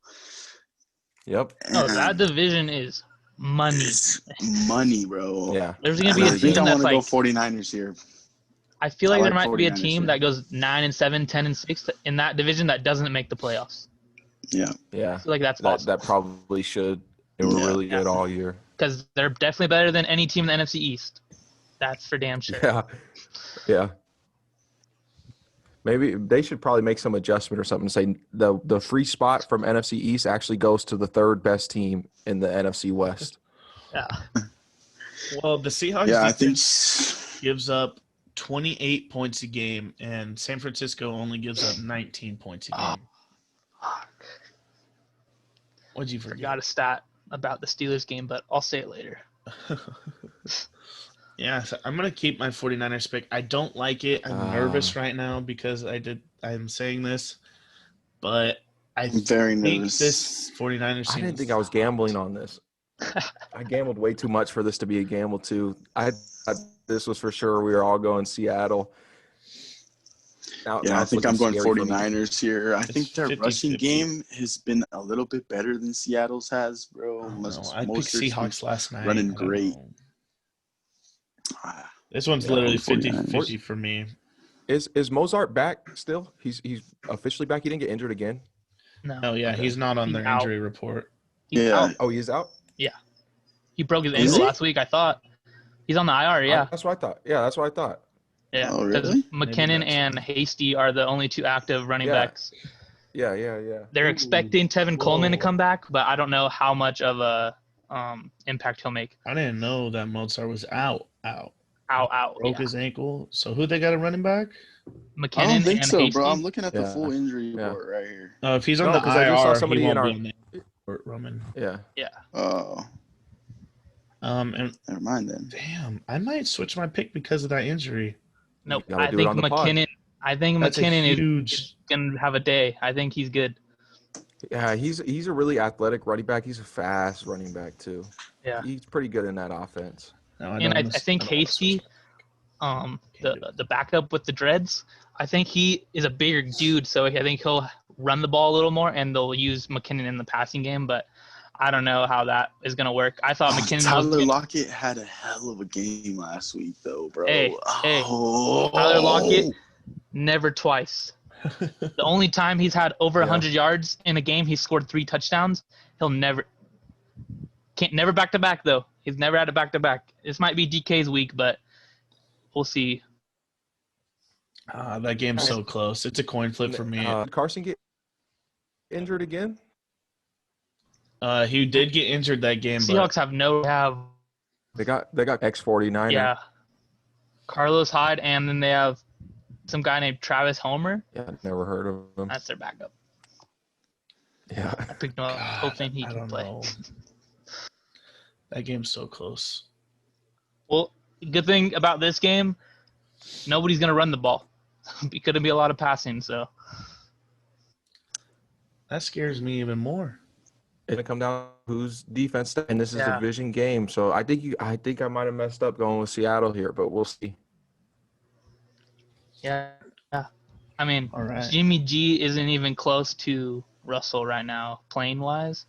Yep. No, that division is money. It's money, bro. Yeah. There's going to be a team that's like – I want to go 49ers here. I feel like there might be a team that goes 9-7, 10-6 in that division that doesn't make the playoffs. Yeah. I feel like that's possible. That probably should. They were really good all year. Because they're definitely better than any team in the NFC East. That's for damn sure. Yeah. Maybe they should probably make some adjustment or something. Say the free spot from NFC East actually goes to the third best team in the NFC West. Yeah. Well, the Seahawks defense gives up 28 points a game, and San Francisco only gives up 19 points a game. What'd you forget? Got a stat about the Steelers game, but I'll say it later. Yeah, so I'm going to keep my 49ers pick. I don't like it. I'm nervous right now because I'm saying this, but I'm very nervous. This 49ers team. I didn't think I was gambling on this. I gambled way too much for this to be a gamble, too. I thought this was for sure. We were all going Seattle. Now I think I'm going 49ers here. I think their 50, rushing 50. game has been a little bit better than Seattle's has, bro. I picked Seahawks last night. Running great. This one's literally 50-50 for me. Is Mozart back still? He's officially back. He didn't get injured again. No. Oh yeah, he's not on their injury report. He's out. Oh, he's out. Yeah, he broke his ankle last week. I thought he's on the IR. Yeah, that's what I thought. Yeah, that's what I thought. Yeah, oh, really? McKinnon and Hasty are the only two active running backs. Yeah. They're expecting Tevin Coleman to come back, but I don't know how much of a impact he'll make. I didn't know that Mozart was out. Broke his ankle. So who they got a running back? McKinnon I don't think and so, Hasty. bro. I'm looking at the full injury report right here. If he's on the I just saw IR, somebody he in won't our be on the report, Roman. Yeah. Oh. And never mind then. Damn, I might switch my pick because of that injury. Nope. I think McKinnon is gonna have a day. I think he's good. Yeah, he's a really athletic running back. He's a fast running back too. Yeah, he's pretty good in that offense. No, I think Hasty, the backup with the dreads, I think he is a bigger dude, so I think he'll run the ball a little more, and they'll use McKinnon in the passing game. But I don't know how that is going to work. I thought McKinnon Tyler was Lockett had a hell of a game last week, though, bro. Hey, Tyler Lockett, never twice. The only time he's had over 100 yards in a game, he's scored 3 touchdowns. He'll never back-to-back, though. He's never had a back-to-back. This might be DK's week, but we'll see. That game's so close. It's a coin flip for me. Did Carson get injured again? He did get injured that game. Seahawks have They got X49. Yeah. Carlos Hyde, and then they have some guy named Travis Homer. Yeah, never heard of him. That's their backup. Yeah. I picked him up hoping he can play. Know. That game's so close. Well, good thing about this game, nobody's going to run the ball. It could be a lot of passing, so. That scares me even more. It's going to come down to who's defense, and this is a division game. So I think I might have messed up going with Seattle here, but we'll see. Yeah. I mean, all right. Jimmy G isn't even close to Russell right now, playing-wise.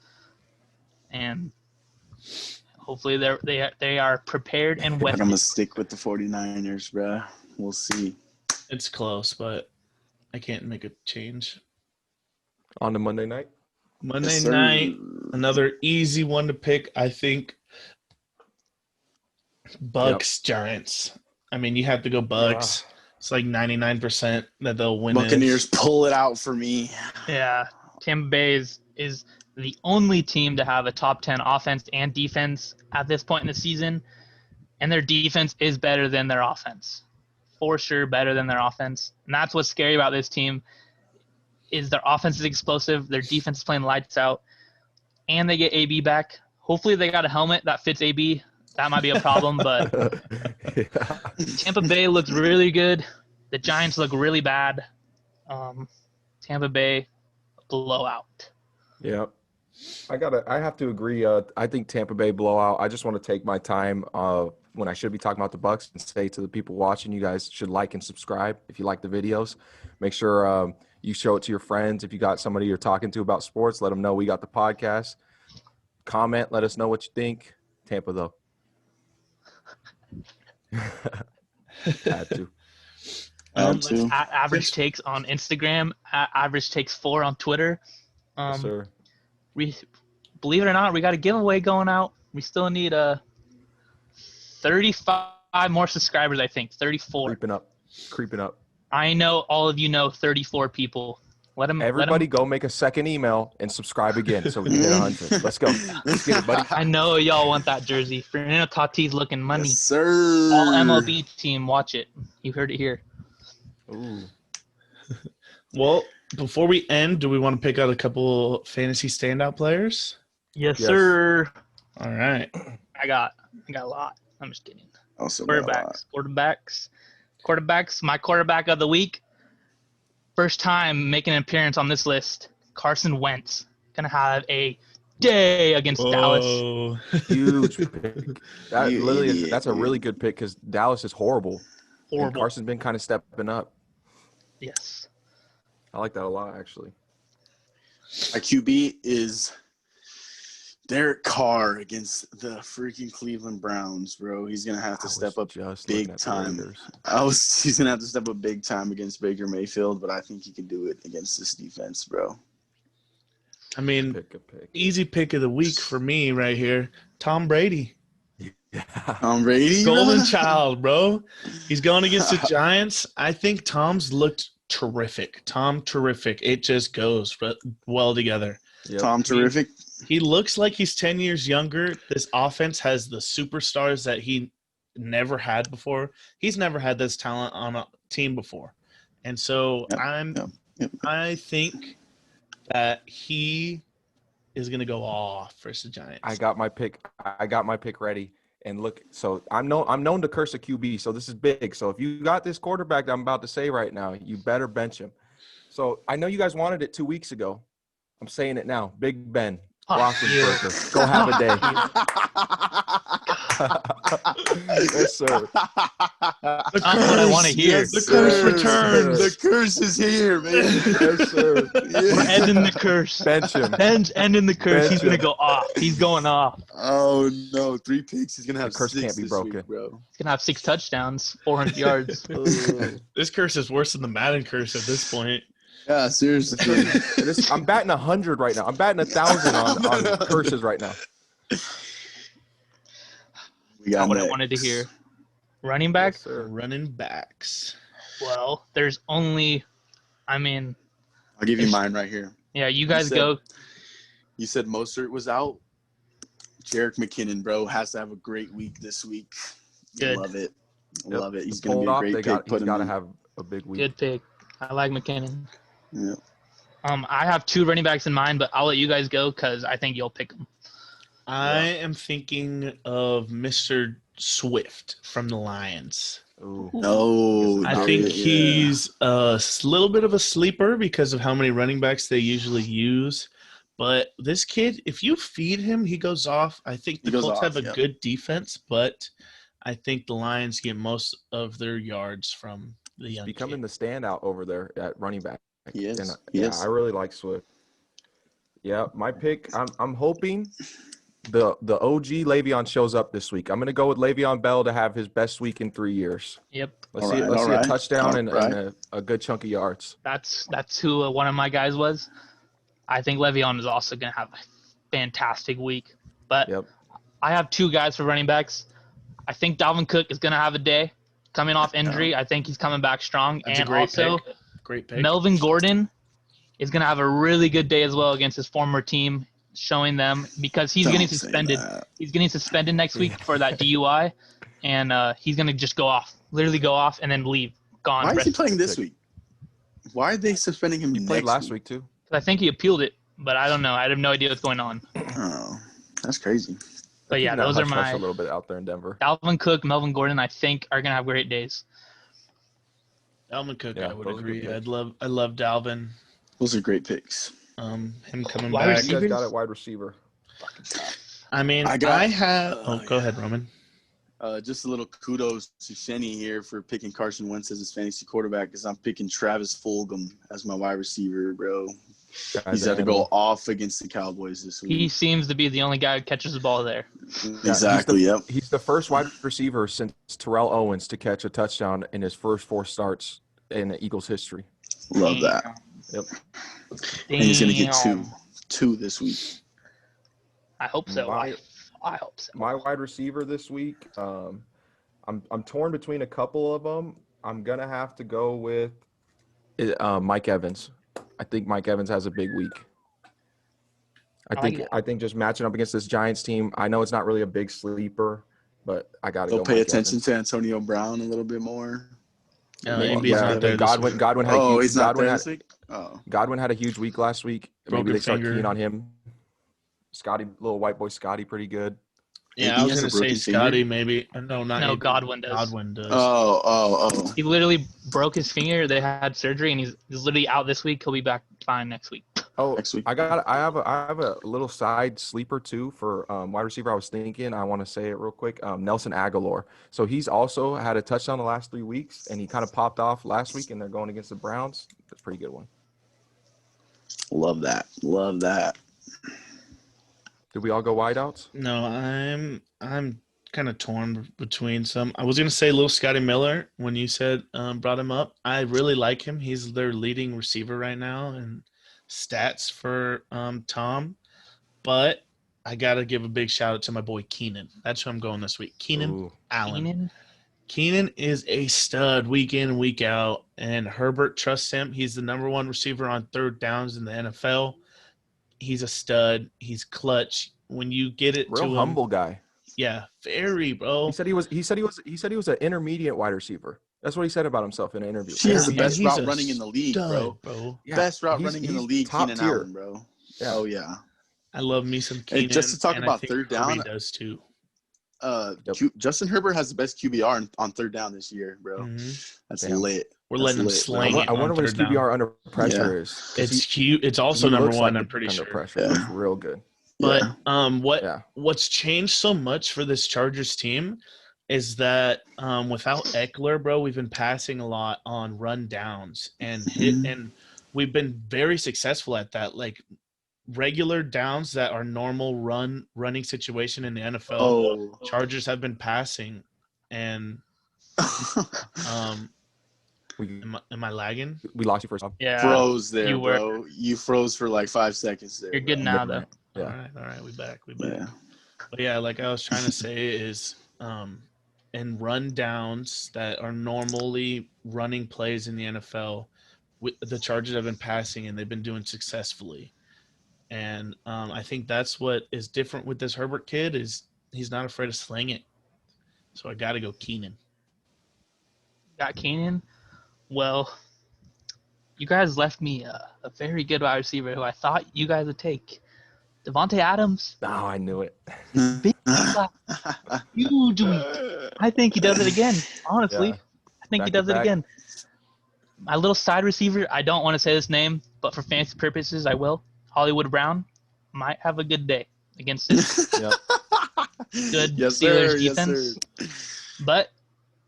And hopefully they are prepared and wet. I'm going to stick with the 49ers, bro. We'll see. It's close, but I can't make a change. On the Monday night? Monday night, another easy one to pick. I think Bucks, Giants. I mean, you have to go Bucks. Yeah. It's like 99% that they'll win. Buccaneers pull it out for me. Yeah. Tampa Bay is the only team to have a top 10 offense and defense at this point in the season, and their defense is better than their offense. For sure better than their offense. And that's what's scary about this team is their offense is explosive, their defense is playing lights out, and they get AB back. Hopefully they got a helmet that fits AB. That might be a problem, but Tampa Bay looks really good. The Giants look really bad. Tampa Bay blowout. Yeah. I have to agree. I think Tampa Bay blowout. I just want to take my time when I should be talking about the Bucks and say to the people watching, you guys should like and subscribe if you like the videos. Make sure you show it to your friends. If you got somebody you're talking to about sports, let them know we got the podcast. Comment, let us know what you think. Tampa, though. Had to. At Average Takes on Instagram, at Average Takes 4 on Twitter. Yes, sir. Believe it or not, we got a giveaway going out. We still need 35 more subscribers, I think. 34. Creeping up. I know all of you know 34 people. Everybody go make a second email and subscribe again so we can get 100. Let's go. Let's get it, buddy. I know y'all want that jersey. Fernando Tatis looking money. Yes, sir. All MLB team, watch it. You heard it here. Ooh. Well, before we end, do we want to pick out a couple fantasy standout players? Yes, sir. All right. I got a lot. I'm just kidding. Also Quarterbacks. My quarterback of the week. First time making an appearance on this list. Carson Wentz. Gonna have a day against Dallas. Huge pick. That's a really good pick because Dallas is horrible. And Carson's been kind of stepping up. Yes. I like that a lot, actually. My QB is Derek Carr against the freaking Cleveland Browns, bro. He's going to have to step up big time. He's going to have to step up big time against Baker Mayfield, but I think he can do it against this defense, bro. I mean, easy pick of the week for me right here. Tom Brady. Yeah. Tom Brady? Golden child, bro. He's going against the Giants. I think Tom's looked terrific. Terrific. It just goes well together. Yep. Tom terrific. He looks like he's 10 years younger. This offense has the superstars that he never had before. He's never had this talent on a team before. And so I think that he is going to go off versus the Giants. I got my pick ready. And look, so I'm known to curse a QB, so this is big. So if you got this quarterback that I'm about to say right now, you better bench him. So I know you guys wanted it 2 weeks ago. I'm saying it now. Big Ben. Roethlisberger. Go have a day. Yes, sir. The Not what I want to hear. Yes, The curse sir. returns. The curse is here, baby. Yes, sir. We're ending the curse. Bench him. Ben's ending the curse. Bench He's gonna him. go off. He's going off. Oh no, 3 picks. He's gonna have curse 6 can't be this broken. week, bro. He's gonna have 6 touchdowns, 400 yards. This curse is worse than the Madden curse at this point. Yeah, seriously. I'm batting 100 right now. I'm batting 1,000 on curses right now. We got Not what I next. wanted to hear. Running back? Yes, sir. Running backs. Well, there's only, I mean, I'll give you mine right here. yeah, you guys said- go. You said Mostert was out. Jarek McKinnon, bro, has to have a great week this week. Good. Love it. Yep. Love it. He's Pulled gonna be a off, great they pick. he's Put got to him in. have a big week. Good pick. I like McKinnon. Yeah. I have 2 running backs in mind, but I'll let you guys go because I think you'll pick them. I am thinking of Mr. Swift from the Lions. Ooh. No, I dude, think yeah. he's a little bit of a sleeper because of how many running backs they usually use. But this kid, if you feed him, he goes off. I think the He goes Colts off, have a yep. good defense, but I think the Lions get most of their yards from the young Becoming kid. the standout over there at running back. He is. And, He yeah, is. I really like Swift. Yeah, my pick. I'm hoping the OG Le'Veon shows up this week. I'm gonna go with Le'Veon Bell to have his best week in 3 years. Yep, Let's All see. right, Let's all see a right, touchdown all and right. a good chunk of yards. that's who one of my guys was. I think Le'Veon is also gonna have a fantastic week. But Yep. I have 2 guys for running backs. I think Dalvin Cook is gonna have a day coming off injury. I think he's coming back strong, That's a and great also pick. Great pick. Melvin Gordon is going to have a really good day as well against his former team, showing them because he's getting Don't say suspended. that. He's getting suspended next week for that DUI, and he's going to just go off, literally go off, and then leave. Gone. Why is he Rest- playing this week? Why are they suspending him He played next last week too. I think he appealed it, but I don't know. I have no idea what's going on. Oh, that's crazy. But yeah, Keeping that those are hush-hush my a little bit out there in Denver. Dalvin Cook, Melvin Gordon. I think are going to have great days. Dalvin Cook, Yeah, I would those are good agree. picks. I love Dalvin. Those are great picks. Him coming Wide back. You guys receivers? got it, wide receiver. Fucking tough. I mean, I got- have. Oh, Go ahead, Roman. Just a little kudos to Shenny here for picking Carson Wentz as his fantasy quarterback because I'm picking Travis Fulgham as my wide receiver, bro. He's had to go off against the Cowboys this week. He seems to be the only guy who catches the ball there. Exactly, yep. He's the first wide receiver since Terrell Owens to catch a touchdown in his first 4 starts in the Eagles history. Love that. Yep. And he's going to get Damn. two this week. I hope so. My- I hope so. My wide receiver this week, I'm torn between a couple of them. I'm gonna have to go with Mike Evans. I think Mike Evans has a big week. I think just matching up against this Giants team. I know it's not really a big sleeper, but I got to They'll go. pay Mike attention Evans. to Antonio Brown a little bit more. AB's not there this Godwin. week. Godwin had a huge, He's not Godwin there had, this week? Oh. Godwin had a huge week last week. Broken Maybe they start finger. keying on him. Scotty, little white boy Scotty, pretty good. Yeah, AB I was has a going to say broken Scotty, finger? maybe. No, not No, AB. Godwin does. Godwin does. Oh. He literally broke his finger. They had surgery, and he's literally out this week. He'll be back fine next week. Oh, Next week. I have a little side sleeper too for wide receiver. I was thinking, I want to say it real quick. Nelson Aguilar. So he's also had a touchdown the last 3 weeks, and he kind of popped off last week, and they're going against the Browns. That's a pretty good one. Love that. Love that. Did we all go wideouts? No, I'm kind of torn between some. I was going to say little Scotty Miller when you said brought him up. I really like him. He's their leading receiver right now and stats for Tom. But I got to give a big shout out to my boy Keenan. That's who I'm going this week. Keenan Ooh. Allen. Keenan? Keenan is a stud week in and week out, and Herbert trusts him. He's the number 1 receiver on third downs in the NFL. He's a stud. He's clutch. When you get it to Real him, humble guy. yeah, very, bro. He said he was an intermediate wide receiver. That's what he said about himself in an interview. He is the Yeah, best he's route a running in the league, Stud, bro. Yeah, Best route he's- running in the he's league, top Keenan tier. Allen, bro. Yeah. Oh, yeah. I love me some Hey, Keenan. just to talk and about I think third Herbie down, does too. Yep. Justin Herbert has the best QBR on third down this year, bro. Mhm. That's Damn. lit. We're That's letting him lit, bro. slang it. I wonder on what his third down. QBR under pressure is. 'cause It's he- cute. It's also he number looks 1. like I'm pretty under sure. pressure. Yeah. That's real good. But Yeah. what's changed so much for this Chargers team is that without Eckler, bro, we've been passing a lot on run downs and and we've been very successful at that. Like regular downs that are normal running situation in the NFL, Oh. Chargers have been passing. And We am I lagging? lost you for some. Yeah. Froze there, You were. bro. You froze for like 5 seconds there. You're good bro. now, though. Yeah. All right, we back. Yeah. But yeah, like I was trying to say is in run downs that are normally running plays in the NFL, the Chargers have been passing and they've been doing successfully. And I think that's what is different with this Herbert kid is he's not afraid to sling it. So I got to go Keenan. Got Keenan. Well, you guys left me a very good wide receiver who I thought you guys would take. Devontae Adams. Oh, I knew it. Big huge week. I think he does it again. Honestly, Yeah. I think he Back to does it back. again. My little side receiver. I don't want to say this name, but for fantasy purposes, I will. Hollywood Brown might have a good day against this Yep. good Yes, Steelers sir. Yes, defense. sir. But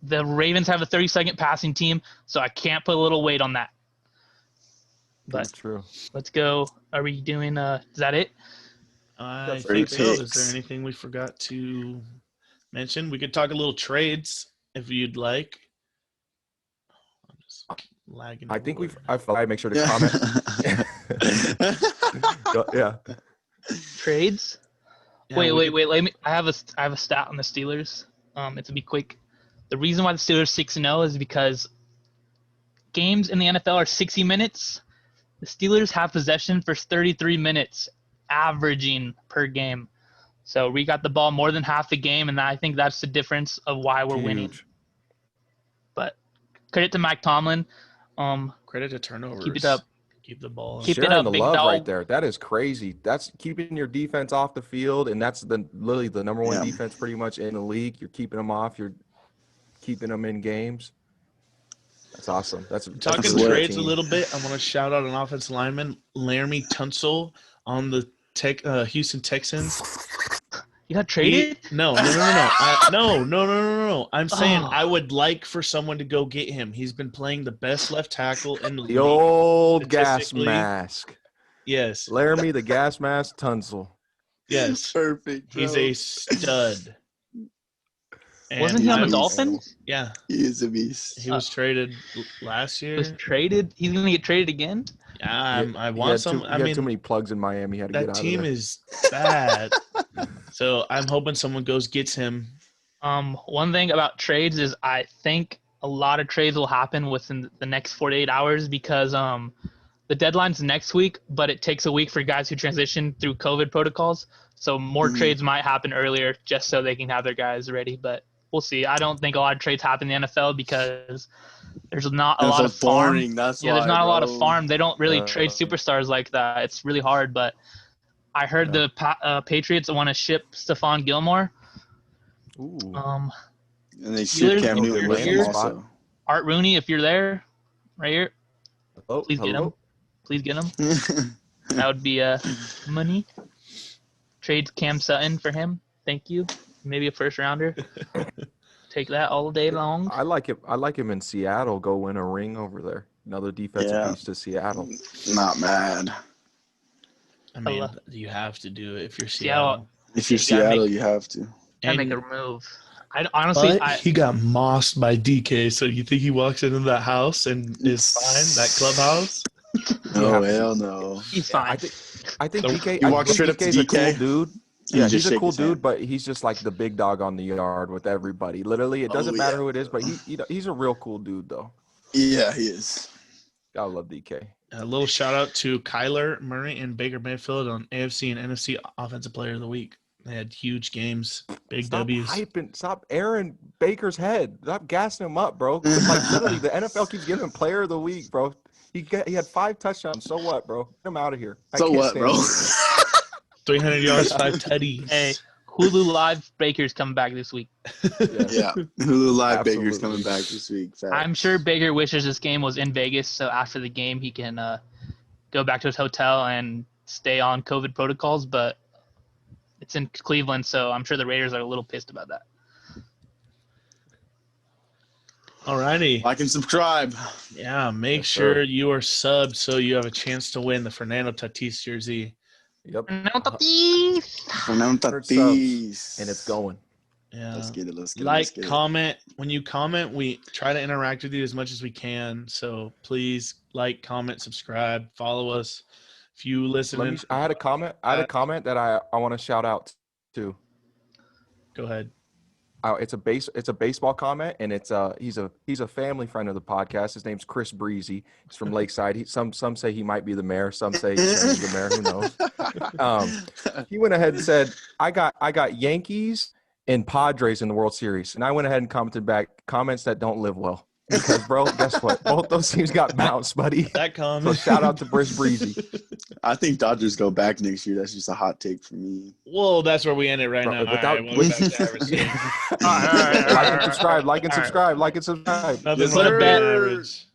the Ravens have a 32nd passing team, so I can't put a little weight on that. But True. let's go. Are we doing? Is that it? I Three think so. Is picks. there anything we forgot to mention? We could talk a little trades if you'd like. I'm just lagging. I a think little I make sure to comment. Yeah. Trades. bit. Wait. we could- Let me. I have a stat on the Steelers. It's to be quick. The reason why the Steelers 6-0 is because games in the NFL are 60 minutes. The Steelers have possession for 33 minutes, averaging per game. So we got the ball more than half the game, and I think that's the difference of why we're winning. Huge. But credit to Mike Tomlin. Credit to turnovers. Keep it up. Keep the ball. Keep it Sharing up, the big love dog. right there. That is crazy. That's keeping your defense off the field, and that's literally the number one Yeah. defense pretty much in the league. You're keeping them off. You're keeping them in games. That's awesome. That's Talking That's what- trades a little bit. I want to shout out an offensive lineman, Laramie Tunsil, on the Houston Texans. You got traded? No. I'm saying Oh. I would like for someone to go get him. He's been playing the best left tackle in the the league. old gas statistically. mask. Yes, Laramie, the gas mask, Tunsil. yes. Perfect. Bro. He's a stud. And Wasn't he on the I- Dolphins? Yeah, He is a beast. he was traded last He year. was traded. He's gonna get traded again. I He want had some. Too, I he had mean, too many plugs in Miami. He had to get that out team of there. is bad. So I'm hoping someone goes gets him. One thing about trades is I think a lot of trades will happen within the next 48 hours because the deadline's next week, but it takes a week for guys who transition through COVID protocols. So more trades might happen earlier just so they can have their guys ready. But we'll see. I don't think a lot of trades happen in the NFL because there's not a lot of farm. boring. That's Yeah, why, there's not a lot of bro. farm. They don't really Uh, trade superstars like that. It's really hard. But I heard Yeah. the Patriots want to ship Stephon Gilmore. Ooh. And they Steelers, ship Cam if Newton you're with him here- also. Art Rooney, if you're there, right here, Hello? please get him. Hello? Please get him. That would be money. Trade Cam Sutton for him. Thank you. Maybe a first rounder. Take that all day long. I like him. I like him in Seattle. Go win a ring over there. Another defensive Yeah. piece to Seattle. Not mad. I mean, love- you have to do it if you're Seattle. Seattle. If you're You gotta Seattle, you have to. Gotta make And- a move. I honestly, but he got mossed by DK. So you think he walks into that house and is fine? That clubhouse? Oh, hell no. he's fine. I think So DK. you I walk think straight up to DK's a DK? cool dude. You Yeah, just he's a shake cool his dude, hand. but he's just like the big dog on the yard with everybody. Literally, it doesn't Oh, matter yeah. who it is, but he's a real cool dude though. Yeah, he is. Gotta love DK. A little shout out to Kyler Murray and Baker Mayfield on AFC and NFC Offensive Player of the Week. They had huge games, big Stop W's. hyping. Stop airing Baker's head. Stop gassing him up, bro. Like literally, the NFL keeps giving him Player of the Week, bro. He had 5 touchdowns. So what, bro? Get him out of here. I So can't what, stand bro? him. 300 yards, 5 tutties. Hey, Hulu Live Baker's coming back this week. Yeah. Hulu Live Baker's Absolutely. coming back this week. Facts. I'm sure Baker wishes this game was in Vegas, so after the game he can go back to his hotel and stay on COVID protocols. But it's in Cleveland, so I'm sure the Raiders are a little pissed about that. Alrighty. Like and subscribe. Yeah, make Yes, sure sir. you are subbed so you have a chance to win the Fernando Tatis jersey. Yep. Fernando Tatis. And it's going. Yeah. Let's get it. Like, comment. When you comment, we try to interact with you as much as we can. So please like, comment, subscribe, follow us. If you listen, I had a comment. That I want to shout out to. Go ahead. It's a baseball comment, and it's he's a family friend of the podcast. His name's Chris Breezy. He's from Lakeside. Some say he might be the mayor. Some say he's the mayor. Who knows? He went ahead and said, I got Yankees and Padres in the World Series, and I went ahead and commented back comments that don't live well. Because, bro, guess what? Both those teams got bounced, buddy. That comment. So shout out to Chris Breezy. I think Dodgers go back next year. That's just a hot take for me. Well, that's where we end it right now. Like and subscribe. Nothing but a bad average.